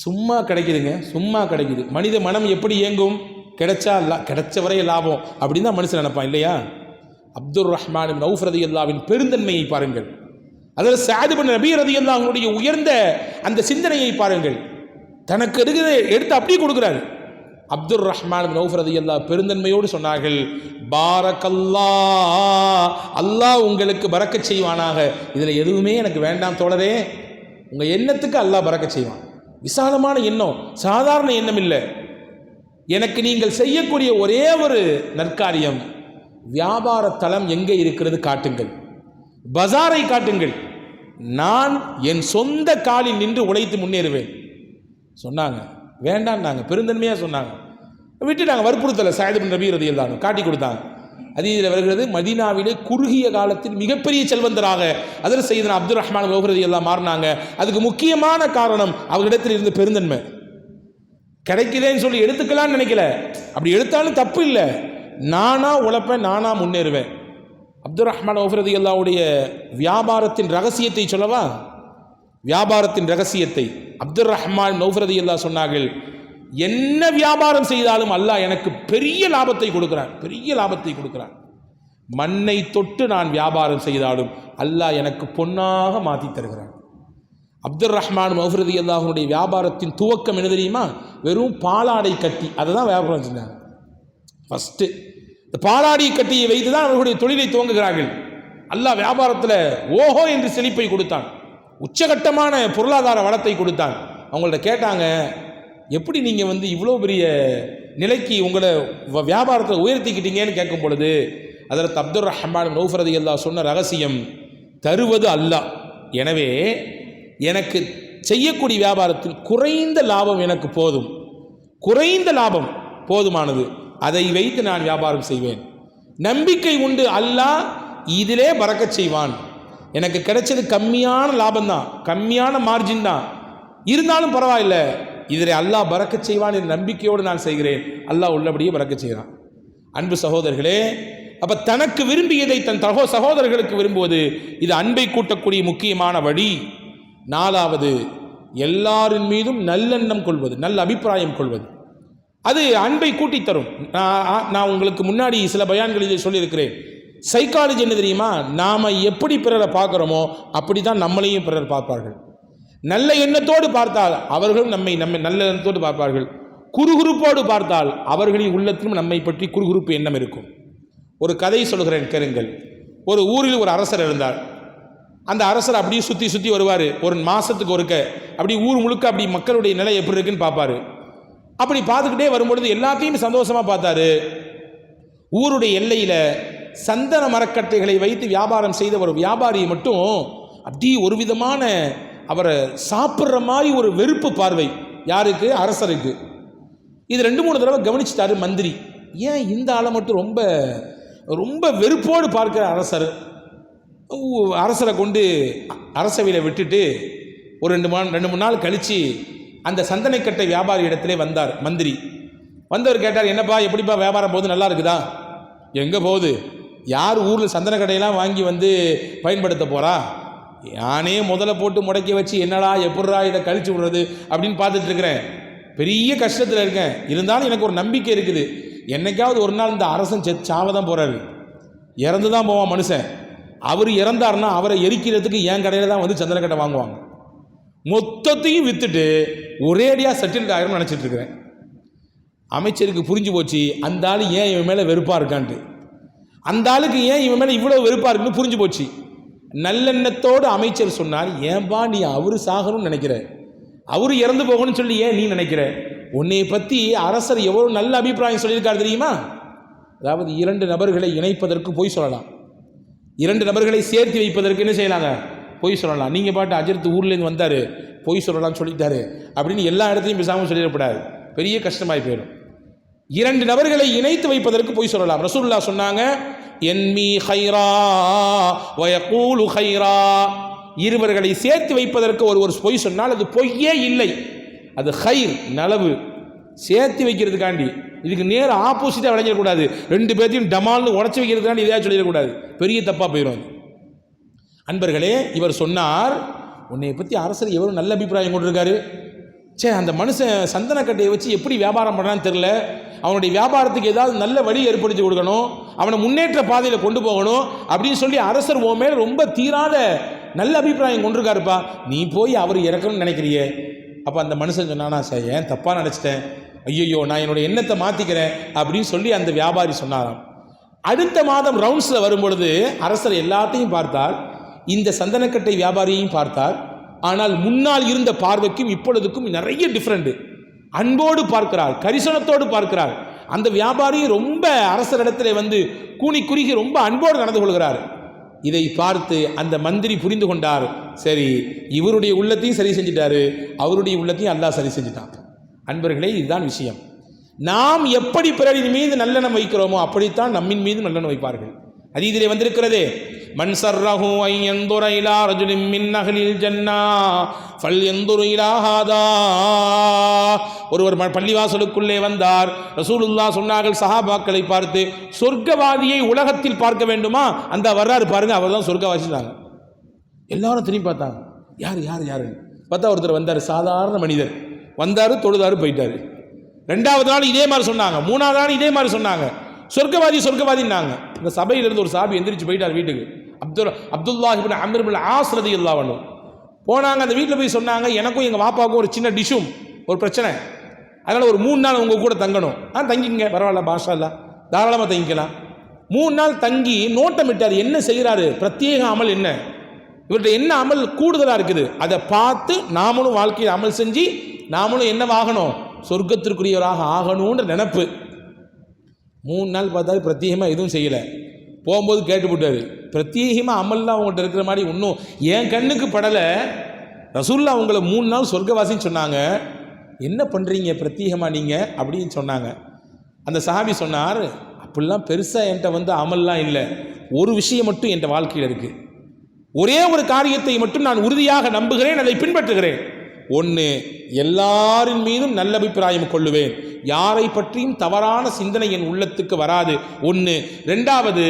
சும்மா கிடைக்குதுங்க, சும்மா கிடைக்குது. மனித மனம் எப்படி இயங்கும்? கிடைச்ச வரை லாபம் அப்படின்னு தான் மனுஷன் நினைப்பான் இல்லையா? அப்துர் ரஹ்மான் இப்னு அவுஃப் ரலியல்லாஹுவின் பெருந்தன்மையை பாருங்கள். அதில் சஅத் இப்னு ரபீ ரலியல்லாஹுவுடைய உயர்ந்த அந்த சிந்தனையை பாருங்கள். தனக்கு எடுத்து அப்படியே கொடுக்குறாரு. அப்துர் ரஹ்மான் இப்னு அவுஃப் ரலியல்லாஹு பெருந்தன்மையோடு சொன்னார்கள், பாரக்கல்லாஹ், அல்லாஹ் உங்களுக்கு பரக்கத் செய்வானாக. இதில் எதுவுமே எனக்கு வேண்டாம் தோழரே, உங்கள் எண்ணத்துக்கு அல்லாஹ் பரக்கத் செய்வான். விசாலமான எண்ணம், சாதாரண எண்ணம் இல்லை. எனக்கு நீங்கள் செய்யக்கூடிய ஒரே ஒரு நற்காரியம், வியாபார தளம் எங்கே இருக்கிறது காட்டுங்கள், பஜாரை காட்டுங்கள், நான் என் சொந்த காலில் நின்று உழைத்து முன்னேறுவேன் சொன்னாங்க. வேண்டாம் நாங்கள் பெருந்தன்மையாக சொன்னாங்க, விட்டுட்டாங்க. வற்புறுத்தலை சஅத் இப்னு ரபீ ரலியல்லாஹு காட்டி கொடுத்தாங்க. ஹதீஸில் வருகிறது, மதீனாவிலே குறுகிய காலத்தில் மிகப்பெரிய செல்வந்தராக அதில் சையதுனா அப்துர் ரஹ்மான் இப்னு அவுஃப் ரலியல்லாஹு மாறினாங்க. அதுக்கு முக்கியமான காரணம் அவர்களிடத்தில் இருந்த பெருந்தன்மை. கிடைக்குதேன்னு சொல்லி எடுத்துக்கலான்னு நினைக்கல, அப்படி எடுத்தாலும் தப்பு இல்லை, நானா உழைப்பேன், நானா முன்னேறுவேன். அப்துர் ரஹ்மான் அவுஃப் ரலியல்லாஹுடைய வியாபாரத்தின் ரகசியத்தை சொல்லவா? வியாபாரத்தின் ரகசியத்தை அப்துர் ரஹ்மான் அவுஃப் ரலியல்லாஹு சொன்னார்கள், என்ன வியாபாரம் செய்தாலும் அல்லாஹ் எனக்கு பெரிய லாபத்தை கொடுக்கிறான், பெரிய லாபத்தை கொடுக்கிறான். மண்ணை தொட்டு நான் வியாபாரம் செய்தாலும் அல்லாஹ் எனக்கு பொன்னாக மாற்றி தருகிறான். அப்துர் ரஹ்மான் அவுஃப் ரலியல்லாஹுடைய வியாபாரத்தின் துவக்கம் என்ன தெரியுமா? வெறும் பாலாடை கட்டி அதை தான் வியாபாரம் செஞ்சாங்க. ஃபஸ்ட்டு இந்த பாலாடை கட்டியை வைத்து தான் அவர்களுடைய தொழிலை துவங்குகிறார்கள். அல்லாஹ் வியாபாரத்தில் ஓஹோ என்று செழிப்பை கொடுத்தான், உச்சகட்டமான பொருளாதார வளத்தை கொடுத்தான். அவங்கள்ட்ட கேட்டாங்க, எப்படி நீங்கள் இவ்வளோ பெரிய நிலைக்கு உங்களை வியாபாரத்தை உயர்த்திக்கிட்டீங்கன்னு கேட்கும் பொழுது அதற்கு அப்துர் ரஹ்மான் அவுஃப் ரலியல்லாஹு சொன்ன ரகசியம், தருவது அல்லாஹ். எனவே எனக்கு செய்யக்கூடிய வியாபாரத்தில் குறைந்த லாபம் எனக்கு போதும், குறைந்த லாபம் போதுமானது, அதை வைத்து நான் வியாபாரம் செய்வேன். நம்பிக்கை உண்டு, அல்லாஹ் இதிலே பரக்கத் செய்வான். எனக்கு கிடைச்சது கம்மியான லாபம் தான், கம்மியான மார்ஜின் தான், இருந்தாலும் பரவாயில்லை, இதில் அல்லாஹ் பரக்கத் செய்வான் என்ற நம்பிக்கையோடு நான் செய்கிறேன். அல்லாஹ் உள்ளபடியே பரக்கத் செய்கிறான். அன்பு சகோதரர்களே, அப்போ தனக்கு விரும்பியதை தன் சகோதரர்களுக்கு விரும்புவது இது அன்பை கூட்டக்கூடிய முக்கியமான வழி. நாலாவது, எல்லாரின் மீதும் நல்லெண்ணம் கொள்வது, நல்ல அபிப்பிராயம் கொள்வது, அது அன்பை கூட்டித்தரும். நான் உங்களுக்கு முன்னாடி சில பயான்களில் சொல்லியிருக்கிறேன். சைக்காலஜி என்ன தெரியுமா? நாம் எப்படி பிறரை பார்க்குறோமோ அப்படி தான் நம்மளையும் பிறர் பார்ப்பார்கள். நல்ல எண்ணத்தோடு பார்த்தால் அவர்களும் நம்மை நல்ல எண்ணத்தோடு பார்ப்பார்கள். குறுகுறுப்போடு பார்த்தால் அவர்களின் உள்ளத்திலும் நம்மை பற்றி குறுகுறுப்பு எண்ணம் இருக்கும். ஒரு கதை சொல்கிறேன் கேளுங்கள். ஒரு ஊரில் ஒரு அரசர் இருந்தார். அந்த அரசர் அப்படியே சுற்றி சுற்றி வருவார். ஒரு மாதத்துக்கு ஒருக்க அப்படி ஊர் முழுக்க அப்படி மக்களுடைய நிலை எப்படி இருக்குன்னு பார்ப்பார். அப்படி பார்த்துக்கிட்டே வரும்பொழுது எல்லாத்தையும் சந்தோஷமாக பார்த்தாரு. ஊருடைய எல்லையில் சந்தன மரக்கட்டைகளை வைத்து வியாபாரம் செய்த ஒரு வியாபாரியை மட்டும் அப்படி ஒரு விதமான அவரை சாப்பிட்ற மாதிரி ஒரு வெறுப்பு பார்வை. யாருக்கு? அரசருக்கு. இது 2-3 தடவை கவனிச்சிட்டாரு மந்திரி. ஏன் இந்த ஆளை மட்டும் ரொம்ப ரொம்ப வெறுப்போடு பார்க்கிற அரசர்? அரசரை கொண்டு அரசவையில் விட்டுட்டு ஒரு 2-3 நாள் கழித்து அந்த சந்தனக்கட்டை வியாபாரி இடத்திலே வந்தார் மந்திரி. வந்தவர் கேட்டார், என்னப்பா எப்படிப்பா வியாபாரம் போகுது, நல்லா இருக்குதா? எங்கே போகுது? யார் ஊரில் சந்தனக்கட்டையெல்லாம் வாங்கி பயன்படுத்த போகிறா? யானே முதல்ல போட்டு முடக்கி வச்சு என்னடா எப்பட்றா இதை கழிச்சு விடுறது அப்படின்னு பார்த்துட்ருக்கிறேன். பெரிய கஷ்டத்தில் இருக்கேன். இருந்தாலும் எனக்கு ஒரு நம்பிக்கை இருக்குது, என்னைக்காவது ஒரு நாள் இந்த அரசன் சாவதான் போகிறாரு, இறந்து தான் போவான் மனுஷன். அவர் இறந்தார்னா அவரை எரிக்கிறதுக்கு என் கடையில் தான் சந்தனக்கட்டை வாங்குவாங்க. மொத்தத்தையும் விற்றுட்டு ஒரேடியாக செட்டில்ட் ஆகிரும் நினச்சிட்ருக்கிறேன். அமைச்சருக்கு புரிஞ்சு போச்சு, அந்த ஆள் ஏன் இவன் மேலே வெறுப்பாக இருக்கான்ட்டு. அந்த ஆளுக்கு ஏன் இவன் மேலே இவ்வளோ வெறுப்பாக இருக்குன்னு புரிஞ்சு போச்சு. நல்லெண்ணத்தோடு அமைச்சர் சொன்னார், ஏன்பா நீ அவர் சாகணும்னு நினைக்கிற, அவர் இறந்து போகணும்னு சொல்லி ஏன் நீ நினைக்கிற? உன்னை பற்றி அரசர் எவ்வளோ நல்ல அபிப்பிராயம் சொல்லியிருக்காரு தெரியுமா? அதாவது 2 நபர்களை இணைப்பதற்கு பொய் சொல்லலாம், 2 நபர்களை சேர்த்து வைப்பதற்கு என்ன செய்யலாங்க? பொய் சொல்லலாம். நீங்கள் பாட்டு அஜர்த்து ஊர்லேருந்து வந்தார் பொய் சொல்லலாம்னு சொல்லிட்டாரு அப்படின்னு எல்லா இடத்துலையும் பேசாமல் சொல்லிடக்கூடாது, பெரிய கஷ்டமாகி போயிடும். 2 நபர்களை இணைத்து வைப்பதற்கு பொய் சொல்லலாம். ரசூலுல்லாஹ் சொன்னாங்க, என்மி ஹைரா வயகூலு ஹைரா. இருவர்களை சேர்த்து வைப்பதற்கு ஒரு பொய் சொன்னால் அது பொய்யே இல்லை, அது ஹைர், நலவு. சேர்த்து வைக்கிறதுக்காண்டி. இதுக்கு நேர ஆப்போசிட்டாக விளைஞ்சிடக்கூடாது. ரெண்டு பேர்த்தையும் டமால்னு உடச்சி வைக்கிறதுக்காண்டி இதையாக சொல்லிடக்கூடாது, பெரிய தப்பாக போயிடும் அது. அன்பர்களே, இவர் சொன்னார், உன்னை பற்றி அரசர் எவ்வளோ நல்ல அபிப்பிராயம் கொண்டிருக்காரு. அந்த மனுஷன் சந்தனக்கட்டையை வச்சு எப்படி வியாபாரம் பண்ணான்னு தெரில, அவனுடைய வியாபாரத்துக்கு ஏதாவது நல்ல வழி ஏற்படுத்தி கொடுக்கணும், அவனை முன்னேற்ற பாதையில் கொண்டு போகணும் அப்படின்னு சொல்லி அரசர் உன் மேலே ரொம்ப தீராத நல்ல அபிப்பிராயம் கொண்டிருக்காருப்பா, நீ போய் அவர் இறக்கணும்னு நினைக்கிறியே. அப்போ அந்த மனுஷன் சொன்னானா, சார் ஏன் தப்பாக நினச்சிட்டேன், ஐயோ நான் என்னோட எண்ணத்தை மாற்றிக்கிறேன் அப்படின்னு சொல்லி அந்த வியாபாரி சொன்னாராம். அடுத்த மாதம் ரவுண்ட்ஸில் வரும்பொழுது அரசர் எல்லாத்தையும் பார்த்தார், இந்த சந்தனக்கட்டை வியாபாரியையும் பார்த்தார். ஆனால் முன்னால் இருந்த பார்வைக்கும் இப்பொழுதுக்கும் நிறைய டிஃப்ரெண்ட். அன்போடு பார்க்கிறார், கரிசனத்தோடு பார்க்கிறார். அந்த வியாபாரி ரொம்ப அரசரிடத்தில் வந்து கூனி குறுகி ரொம்ப அன்போடு நடந்து கொள்கிறார். இதை பார்த்து அந்த மந்திரி புரிந்து கொண்டார், சரி இவருடைய உள்ளத்தையும் சரி செஞ்சிட்டாரு, அவருடைய உள்ளத்தையும் அல்லாஹ் சரி செஞ்சுட்டான். அன்பர்களே, இதுதான் விஷயம். நாம் எப்படி பிறரின் மீது நல்லெண்ணம் வைக்கிறோமோ அப்படித்தான் நம்மின் மீது நல்லெண்ணம் வைப்பார்கள். ஹதீஸிலே வந்திருக்கிறதே, மன் ஸர்ரஹு அன் யன்துர இலா ரஜுலின் மின் அஹ்லில் ஜன்னா ஃபல்யன்துர் இலா ஹாதா. ஒருவர் பள்ளிவாசலுக்குள்ளே வந்தார். ரசூலுல்லாஹ் சொன்னார்கள் சஹாபாக்களை பார்த்து, சொர்க்கவாதியை உலகத்தில் பார்க்க வேண்டுமா, அந்த வர்றாரு பாருங்க, அவர் தான் சொர்க்கவாசினாங்க. எல்லாரும் திரும்பி பார்த்தாங்க, யார் யார் யாருன்னு பார்த்தா ஒருத்தர் வந்தார், சாதாரண மனிதர் வந்தார், தொழுதாரு, போயிட்டாரு. ரெண்டாவது நாள் இதே மாதிரி சொன்னாங்க, மூணாவது நாள் இதே மாதிரி சொன்னாங்க, சொர்க்கவாதி சொர்க்கவாதின்னாங்க. இந்த சபையிலிருந்து ஒரு சாபி எந்திரிச்சு போயிட்டார் வீட்டுக்கு. அப்துல்லாஹ் இப்னு அம்ர் இப்னு ஆஸ் ரலியல்லாஹு அன்ஹு போனாங்க. அந்த வீட்டில் போய் சொன்னாங்க, எனக்கும் எங்கள் வாப்பாவுக்கும் ஒரு சின்ன டிஷ்ஷும் ஒரு பிரச்சனை, அதனால் ஒரு 3 நாள் உங்கள் கூட தங்கணும். தங்கிங்க, பரவாயில்ல, பாஷா இல்ல, தாராளமாக தங்கிக்கலாம். 3 நாள் தங்கி நோட்டமிட்டார், என்ன செய்கிறாரு, பிரத்யேக அமல் என்ன, இவர்கிட்ட என்ன அமல் கூடுதலாக இருக்குது, அதை பார்த்து நாமளும் வாழ்க்கையில் அமல் செஞ்சு நாமளும் என்னவாகணும், சொர்க்கத்திற்குரியவராக ஆகணும்ன்ற நினப்பு. 3 நாள் பார்த்தாரு, பிரத்யேகமாக எதுவும் செய்யலை. போகும்போது கேட்டுவிட்டாரு, பிரத்யேகமாக அமல்லாம் அவங்கள்ட்ட இருக்கிற மாதிரி இன்னும் என் கண்ணுக்கு படலை. ரசூலுல்லாஹ் அவங்கள 3 நாள் சொர்க்கவாசின்னு சொன்னாங்க, என்ன பண்ணுறீங்க பிரத்யேகமாக நீங்கள் அப்படின்னு சொன்னாங்க. அந்த சஹாபி சொன்னார், அப்படிலாம் பெருசாக என்கிட்ட வந்து அமல்லாம் இல்லை, ஒரு விஷயம் மட்டும் என் வாழ்க்கையில் இருக்குது, ஒரே ஒரு காரியத்தை மட்டும் நான் உறுதியாக நம்புகிறேன், அதை பின்பற்றுகிறேன். ஒன்று, எல்லாரின் மீதும் நல்ல அபிப்பிராயம் கொள்ளுவேன், யாரை பற்றியும் தவறான சிந்தனை என் உள்ளத்துக்கு வராது. ஒன்று. ரெண்டாவது,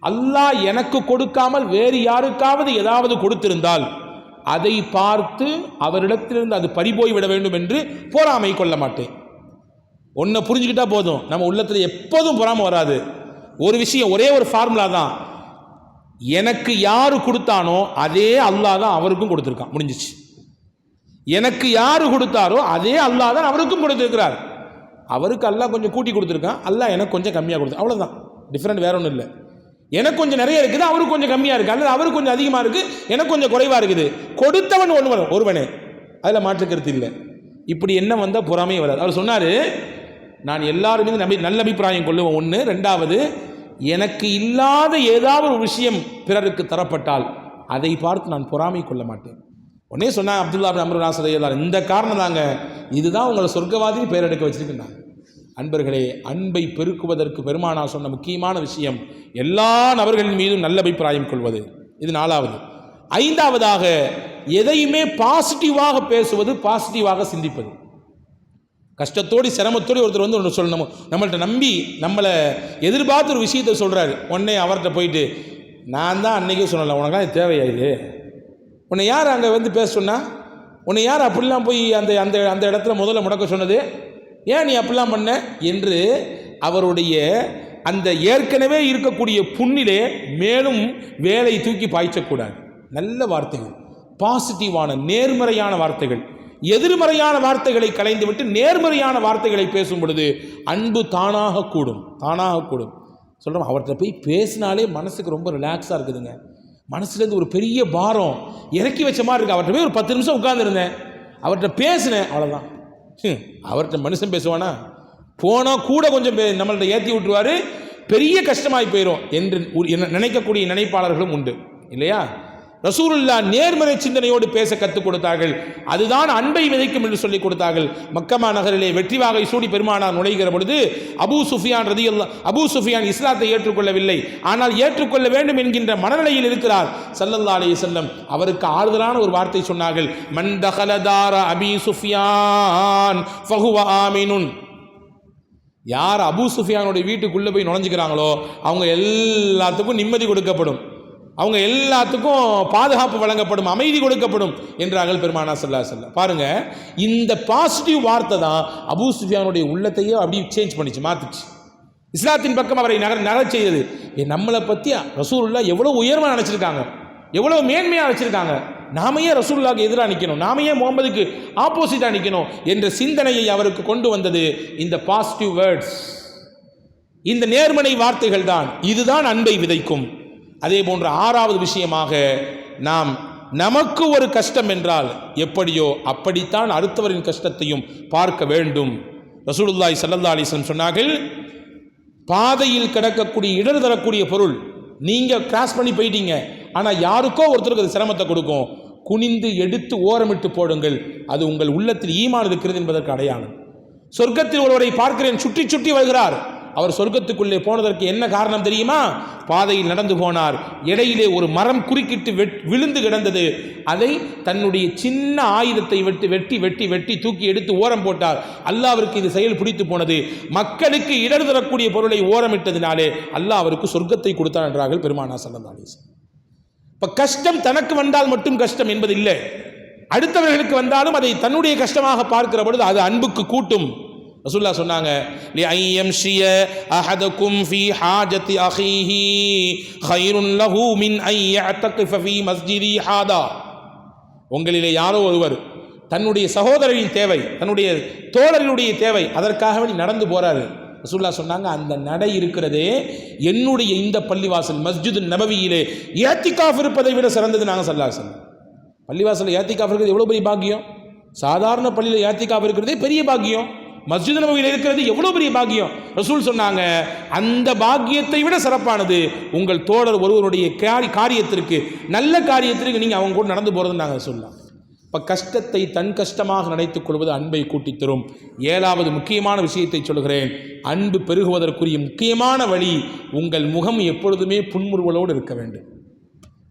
அல்லாஹ் எனக்கு கொடுக்காமல் வேறு யாருக்காவது ஏதாவது கொடுத்திருந்தால் அதை பார்த்து அவரிடத்திலிருந்து அது பறிபோய் விட வேண்டும் என்று பொறாமை கொள்ள மாட்டேன். ஒன்றை புரிஞ்சுக்கிட்டா போதும், நம்ம உள்ளத்தில் எப்போதும் பொறாமை வராது. ஒரு விஷயம், ஒரே ஒரு ஃபார்முலா தான், எனக்கு யாரு கொடுத்தானோ அதே அல்லாஹ் தான் அவருக்கும் கொடுத்துருக்கான், முடிஞ்சிச்சு. எனக்கு யாரு கொடுத்தாரோ அதே அல்லாஹ் தான் அவருக்கும் கொடுத்துருக்கிறார். அவருக்கு அல்லாஹ் கொஞ்சம் கூட்டி கொடுத்துருக்கான், அல்லாஹ் எனக்கு கொஞ்சம் கம்மியாக கொடுத்து, அவ்வளோதான், டிஃப்ரெண்ட் வேற ஒன்றும் இல்லை. எனக்கு கொஞ்சம் நிறைய இருக்குது, அவருக்கு கொஞ்சம் கம்மியாக இருக்குது, அல்லது அவருக்கு கொஞ்சம் அதிகமாக இருக்குது, எனக்கு கொஞ்சம் குறைவாக இருக்குது. கொடுத்தவன் ஒருவனே, அதில் மாற்றுக்கருத்து இல்லை. இப்படி என்ன வந்தால் பொறாமையே வராது. அவர் சொன்னார், நான் எல்லாரும் மீது நல்ல அபிப்பிராயம் கொள்ளுவேன். ஒன்று. ரெண்டாவது, எனக்கு இல்லாத ஏதாவது ஒரு விஷயம் பிறருக்கு தரப்பட்டால் அதை பார்த்து நான் பொறாமை கொள்ள மாட்டேன். உடனே சொன்னாங்க அப்துல்லாஹ் இப்னு அம்ர் இப்னு ஆஸ், இந்த காரணம் தாங்க, இதுதான் உங்களை சொர்க்கவாதின்னு பெயர் எடுக்க வச்சிருக்குன்னாங்க. அன்பர்களே, அன்பை பெருக்குவதற்கு பெருமானார் சொன்ன முக்கியமான விஷயம் எல்லா நபர்களின் மீதும் நல்ல அபிப்பிராயம் கொள்வது. இது 4வது. 5வதாக, எதையுமே பாசிட்டிவாக பேசுவது, பாசிட்டிவாக சிந்திப்பது. கஷ்டத்தோடு சிரமத்தோடு ஒருத்தர் வந்து ஒன்று சொல்லணும், நம்மள்கிட்ட நம்பி நம்மளை எதிர்பார்த்து ஒரு விஷயத்தை சொல்கிறாரு, உடனே அவர்கிட்ட போயிட்டு, நான் தான் அன்றைக்கே சொன்னல, உனக்காக தேவையாயிது, உன்னை யார் அங்கே வந்து பேச சொன்னா, உன்னை யார் அப்படிலாம் போய் அந்த அந்த அந்த இடத்துல முதல்ல முடக்க சொன்னது, ஏன் நீ அப்படிலாம் பண்ண என்று அவருடைய அந்த ஏற்கனவே இருக்கக்கூடிய புண்ணிலே மேலும் வேலை தூக்கி பாய்ச்சக்கூடாது. நல்ல வார்த்தைகள், பாசிட்டிவான நேர்மறையான வார்த்தைகள், எதிர்மறையான வார்த்தைகளை களைந்துவிட்டு நேர்மறையான வார்த்தைகளை பேசும் பொழுது அன்பு தானாக கூடும், தானாக கூடும். சொல்கிறோம், அவர்கிட்ட போய் பேசினாலே மனசுக்கு ரொம்ப ரிலாக்ஸாக இருக்குதுங்க, மனசுலேருந்து ஒரு பெரிய பாரம் இறக்கி வச்ச மாதிரி இருக்குது. அவர்கிட்ட போய் ஒரு 10 நிமிஷம் உட்காந்துருந்தேன், அவர்கிட்ட பேசினேன், அவ்வளோதான். அவர்கிட்ட மனுஷன் பேசுவானா, போனால் கூட கொஞ்சம் நம்மள்கிட்ட ஏற்றி விட்டுருவார், பெரிய கஷ்டமாகி போயிடும் என்று நினைக்கக்கூடிய நினைப்பாளர்களும் உண்டு இல்லையா? ரசூலுல்லாஹ் நேர்மறை சிந்தனையோடு பேச கற்றுக் கொடுத்தார்கள். அதுதான் அன்பை விதைக்கும் என்று சொல்லிக் கொடுத்தார்கள். மக்கமா நகரிலே வெற்றி வாகை சூடி பெருமானார் நுழைகிற பொழுது அபூ சுஃபியான் இஸ்லாத்தை ஏற்றுக்கொள்ளவில்லை. ஆனால் ஏற்றுக்கொள்ள வேண்டும் என்கின்ற மனநிலையில் இருக்கிறார். ஸல்லல்லாஹு அலைஹி வஸல்லம் அவருக்கு ஆறுதலான ஒரு வார்த்தை சொன்னார்கள். மன் தகல தார அபீ சுஃபியான் ஃபஹுவ ஆமினுன். யார் அபூ சுஃபியானுடைய வீட்டுக்குள்ளே போய் நுழைஞ்சுக்கிறாங்களோ அவங்க எல்லாத்துக்கும் நிம்மதி கொடுக்கப்படும், அவங்க எல்லாத்துக்கும் பாதுகாப்பு வழங்கப்படும், அமைதி கொடுக்கப்படும் என்றார்கள் பெருமானார் ஸல்லல்லாஹு அலைஹி வஸல்லம். பாருங்க, இந்த பாசிட்டிவ் வார்த்தை தான் அபூ சுஃபியானுடைய உள்ளத்தையே அப்படி சேஞ்ச் பண்ணிச்சு, மாத்துச்சு. இஸ்லாத்தின் பக்கம் அவரை நகர செய்தது. நம்மளை பற்றி ரசூலுல்லாஹ் எவ்வளோ உயர்வாக நினச்சிருக்காங்க, எவ்வளோ மேன்மையாக வச்சிருக்காங்க. நாம ஏன் ரசூலுல்லாஹ்க்கு எதிராக நிற்கணும், நாம ஏன் முகமதுக்கு ஆப்போசிட்டாக நிற்கணும் என்ற சிந்தனையை அவருக்கு கொண்டு வந்தது இந்த பாசிட்டிவ் வேர்ட்ஸ், இந்த நேர்மறை வார்த்தைகள் தான். இதுதான் அன்பை விதைக்கும். அதே போன்ற ஆறாவது விஷயமாக, நாம் நமக்கு ஒரு கஷ்டம் என்றால் எப்படியோ அப்படித்தான் அடுத்தவரின் கஷ்டத்தையும் பார்க்க வேண்டும். ரசூலுல்லாஹி ஸல்லல்லாஹு அலைஹி வஸல்லம் சொன்னார்கள், பாதையில் கிடக்கக்கூடிய இடர் தரக்கூடிய பொருள் நீங்கள் கிராஸ் பண்ணி போயிட்டீங்க, ஆனால் யாருக்கோ ஒருத்தருக்கு அது சிரமத்தை கொடுக்கும், குனிந்து எடுத்து ஓரமிட்டு போடுங்கள், அது உங்கள் உள்ளத்தில் ஈமான் இருக்கிறது என்பதற்கு அடையாளம். சொர்க்கத்தில் ஒருவரை பார்க்கிறேன், சுற்றி சுற்றி வருகிறார். அவர் சொர்க்கத்துக்குள்ளே போனதற்கு என்ன காரணம் தெரியுமா? பாதையில் நடந்து போனார், இடையிலே ஒரு மரம் குறுக்கிட்டு விழுந்து கிடந்தது. அதை தன்னுடைய சின்ன ஆயுதத்தை வெட்டி வெட்டி வெட்டி தூக்கி எடுத்து ஓரம் போட்டார். அல்லாஹ்விற்கு இது செயல் பிடித்து போனது. மக்களுக்கு இடர் தரக்கூடிய பொருளை ஓரமிட்டதினாலே அல்லாஹ் அவருக்கு சொர்க்கத்தை கொடுத்தார் என்றார்கள் பெருமானார் ஸல்லல்லாஹு அலைஹி வஸல்லம். இப்ப கஷ்டம் தனக்கு வந்தால் மட்டும் கஷ்டம் என்பது இல்லை, அடுத்தவர்களுக்கு வந்தாலும் அதை தன்னுடைய கஷ்டமாக பார்க்கிற பொழுது அது அன்புக்கு கூட்டும். ரசூலுல்லாஹ் சொன்னாங்க, லிஐயம்ஷிய அஹதுக்கும் ஃபீ ஹாஜத்தி அஹீஹி கைருன் லஹு மின் ஐ யஅதகிஃப ஃபீ மஸ்ஜிதி ஹாதா. உங்களிலே யாரோ ஒருவர் தன்னுடைய சகோதரரின் தேவை, தன்னுடைய தோழர்களுடைய தேவை, அதற்காக நடந்து போறாரு. ரசூலுல்லாஹ் சொன்னாங்க, அந்த நடை இருக்கிறதே என்னுடைய இந்த பள்ளிவாசல் மஸ்ஜிது நபவியிலே இஅ்திகாஃப் இருப்பதை விட சிறந்தது. நாங்கள் ஸல்லல்லாஹு அலைஹி வஸல்லம் பள்ளிவாசல் இஅ்திகாஃப் இருக்கிறது எவ்வளோ பெரிய பாக்கியம். சாதாரண பள்ளியில் இஅ்திகாஃப் இருக்கிறதே பெரிய பாக்கியம், மஸ்ஜித் நபவியில் இருக்கிறது எவ்வளோ பெரிய பாக்கியம். ரசூல் சொன்னாங்க, அந்த பாக்கியத்தை விட சிறப்பானது உங்கள் தோழர் ஒருவருடைய காரியத்திற்கு, நல்ல காரியத்திற்கு நீங்கள் அவங்க கூட நடந்து போகிறதுன்னு நாங்கள் சொல்லலாம். இப்போ கஷ்டத்தை தன் கஷ்டமாக நினைத்துக் கொள்வது அன்பை கூட்டித் தரும். ஏழாவது முக்கியமான விஷயத்தை சொல்கிறேன். அன்பு பெருகுவதற்குரிய முக்கியமான வழி, உங்கள் முகம் எப்பொழுதுமே புன்முறுவலோடு இருக்க வேண்டும்.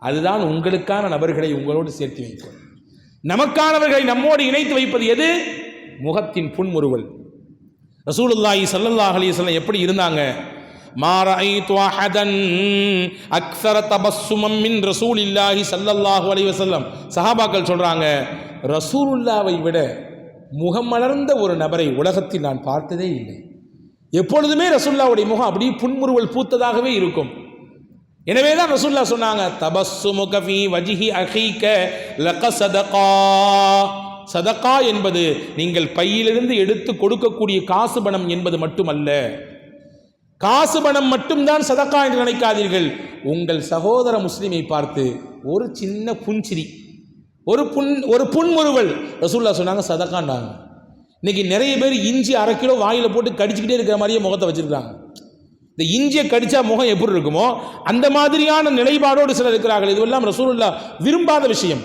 அதுதான் உங்களுக்கான நபர்களை உங்களோடு சேர்த்து வைக்கும். நமக்கானவர்களை நம்மோடு இணைத்து வைப்பது எது? முகத்தின் புன்முறுவல். ரசூலுல்லாஹி ஸல்லல்லாஹு அலைஹி வஸல்லம் எப்படி இருந்தாங்க? மா ரஅய்து அஹதன் அக்ஸர தபஸ்ஸுமம் மின் ரசூலில்லாஹி ஸல்லல்லாஹு அலைஹி வஸல்லம். சஹாபாக்கள் சொல்றாங்க, ரசூலுல்லாஹ்வை விட முகம் மலர்ந்த ஒரு நபரை உலகத்தில் நான் பார்த்ததே இல்லை. எப்பொழுதுமே ரசூலுல்லாஹ்வுடைய முகம் அப்படியே புன்முறுவல் பூத்ததாகவே இருக்கும். எனவே தான் ரசூலுல்லாஹ் சொன்னாங்க, தபஸ்ஸுமுக ஃபீ வஜ்ஹி அகீக லகஸதகா. சதகா என்பது நீங்கள் பையிலிருந்து எடுத்து கொடுக்கக்கூடிய காசு பணம் என்பது மட்டுமல்ல. காசு பணம் மட்டும்தான் சதகா என்று நினைக்காதீர்கள். உங்கள் சகோதர முஸ்லிமை பார்த்து ஒரு சின்ன புன்சிரி, ஒரு புன்முறுவல், ரசூலுல்லாஹ் சொன்னாங்க சதகாண்டாங்க. இன்னைக்கு நிறைய பேர் இஞ்சி 1/2 கிலோ வாயில போட்டு கடிச்சுக்கிட்டே இருக்கிற மாதிரியே முகத்தை வச்சிருக்காங்க. இந்த இஞ்சியை கடிச்சா முகம் எப்படி இருக்குமோ அந்த மாதிரியான நிலைப்பாடோடு சிலர் இருக்கிறார்கள். இதுவெல்லாம் ரசூலுல்லாஹ் விரும்பாத விஷயம்.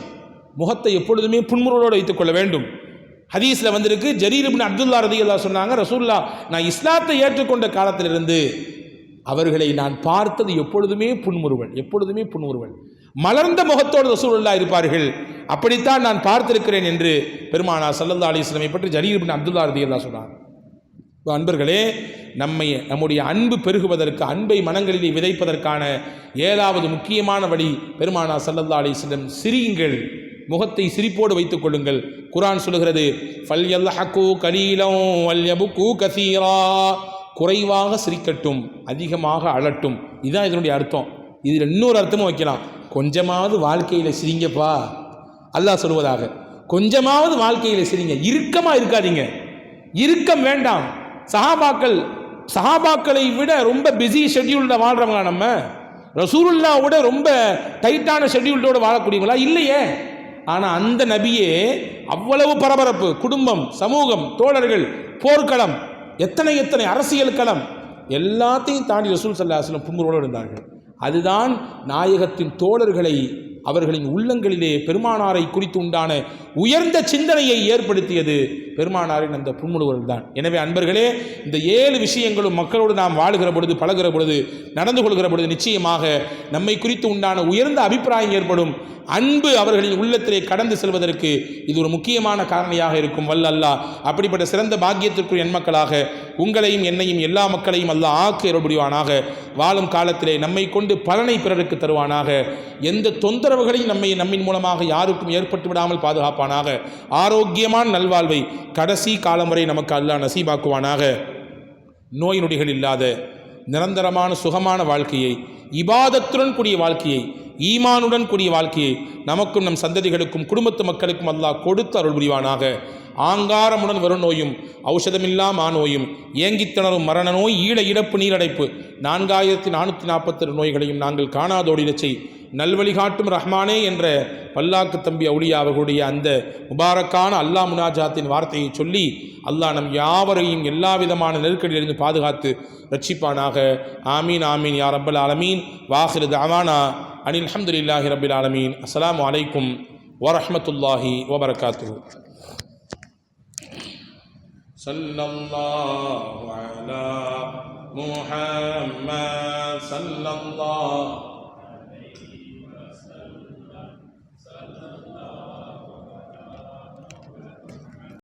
முகத்தை எப்பொழுதுமே புன்முறுவலோடு வைத்துக் கொள்ள வேண்டும். ஹதீஸில் வந்திருக்கு, ஜரீர் இப்னு அப்துல்லா ரலியல்லாஹு சொன்னாங்க, ரசூலுல்லாஹ் நான் இஸ்லாத்தை ஏற்றுக்கொண்ட காலத்திலிருந்து அவர்களை நான் பார்த்தது எப்பொழுதுமே புன்முறுவல், எப்பொழுதுமே புன்முறுவல், மலர்ந்த முகத்தோடு ரசூலுல்லாஹ் இருப்பார்கள். அப்படித்தான் நான் பார்த்திருக்கிறேன் என்று பெருமானார் ஸல்லல்லாஹு அலைஹி வஸல்லம் பற்றி ஜரீர் இப்னு அப்துல்லா ரலியல்லாஹு சொன்னார். அன்பர்களே, நம்முடைய அன்பு பெருகுவதற்கு, அன்பை மனங்களிலே விதைப்பதற்கான 7வது முக்கியமான வழி பெருமானார் ஸல்லல்லாஹு அலைஹி வஸல்லம், சிரியுங்கள், முகத்தை சிரிப்போடு வைத்துக் கொள்ளுங்கள். குர்ஆன் சொல்கிறது, ஃபல்யல்ஹகு கலீலம் வல்யபுகு கஸீரா. குறைவாக சிரிக்கட்டும், அதிகமாக அழட்டும். இதுதான் இதனுடைய அர்த்தம். இதில் இன்னொரு அர்த்தமும் வைக்கலாம், கொஞ்சமாவது வாழ்க்கையில் சிரிங்கப்பா அல்லாஹ் சொல்வதாக. கொஞ்சமாவது வாழ்க்கையில் சிரிங்க, இறுக்கமாக இருக்காதீங்க, இறுக்கம் வேண்டாம். சஹாபாக்களை விட ரொம்ப பிஸி ஷெட்யூல்ட வாழ்றவங்களா நம்ம? ரசூலுல்லாஹ்வோட ரொம்ப டைட்டான ஷெட்யூல்டோடு வாழக்கூடியவங்களா? இல்லையே. ஆனால் அந்த நபியே அவ்வளவு பரபரப்பு, குடும்பம், சமூகம், தோழர்கள், போர்க்களம், எத்தனை எத்தனை அரசியல் களம், எல்லாத்தையும் தாண்டி ரசூல் ஸல்லல்லாஹு அலைஹி வஸல்லம் புன்முறுவலோடு இருந்தார்கள். அதுதான் நாயகத்தின் தோழர்களை அவர்களின் உள்ளங்களிலே பெருமானாரை குறித்து உண்டான உயர்ந்த சிந்தனையை ஏற்படுத்தியது பெருமானாரின் அந்த புன்முறுவல் தான். எனவே அன்பர்களே, இந்த 7 விஷயங்களும் மக்களோடு நாம் வாழுகிற பொழுது, பழகிற பொழுது, நடந்து கொள்கிற பொழுது நிச்சயமாக நம்மை குறித்து உண்டான உயர்ந்த அபிப்பிராயம் ஏற்படும். அன்பு அவர்களின் உள்ளத்திலே கடந்து செல்வதற்கு இது ஒரு முக்கியமான காரணியாக இருக்கும். வல்ல அல்லாஹ் அப்படிப்பட்ட சிறந்த பாக்கியத்திற்குரிய எண்மக்களாக உங்களையும் என்னையும் எல்லா மக்களையும் அல்லாஹ் ஆக்கி அருள் புரிவானாக. வாழும் காலத்திலே நம்மை கொண்டு பலனை பிறருக்கு தருவானாக. எந்த தொந்தரவுகளையும் நம்மின் மூலமாக யாருக்கும் ஏற்பட்டு விடாமல் பாதுகாப்பானாக. ஆரோக்கியமான நல்வாழ்வை கடைசி காலம் வரை நமக்கு அல்லாஹ் நசீபாக்குவானாக. நோய் நொடிகள் இல்லாத நிரந்தரமான சுகமான வாழ்க்கையை, இபாதத்துடன் கூடிய வாழ்க்கையை, ஈமானுடன் கூடிய வாழ்க்கையை நமக்கும் நம் சந்ததிகளுக்கும் குடும்பத்து மக்களுக்கும் அல்லாஹ் கொடுத்து அருள் புரிவானாக. ஆங்காரமுடன் வரும் நோயும் ஔஷதமில்லா மாநோயும் ஏங்கித்திணறும் மரண நோய் ஈழ இழப்பு நீரடைப்பு 4442 நோய்களையும் நாங்கள் காணாதோடிடச் செய். நல்வழி காட்டும் ரஹ்மானே என்ற பல்லாக்கு தம்பி அவுலியா அவர்களுடைய அந்த முபாரக்கான அல்லாஹ் முனாஜாத்தின் வார்த்தையை சொல்லி அல்லாஹ் நம் யாவரையும் எல்லா விதமான நெருக்கடியிலிருந்து பாதுகாத்து ரட்சிப்பானாக. ஆமீன் ஆமீன் யா ரப்பல் ஆலமீன். வாஹிரு தஅவானா அனில் ஹம்துலில்லாஹி ரப்பில் ஆலமீன். அஸ்ஸலாமு அலைக்கும் வரஹ்மத்துல்லாஹி வபரகாத்துஹு. ஸல்லல்லாஹு அலா முஹம்மத் ஸல்லல்லாஹு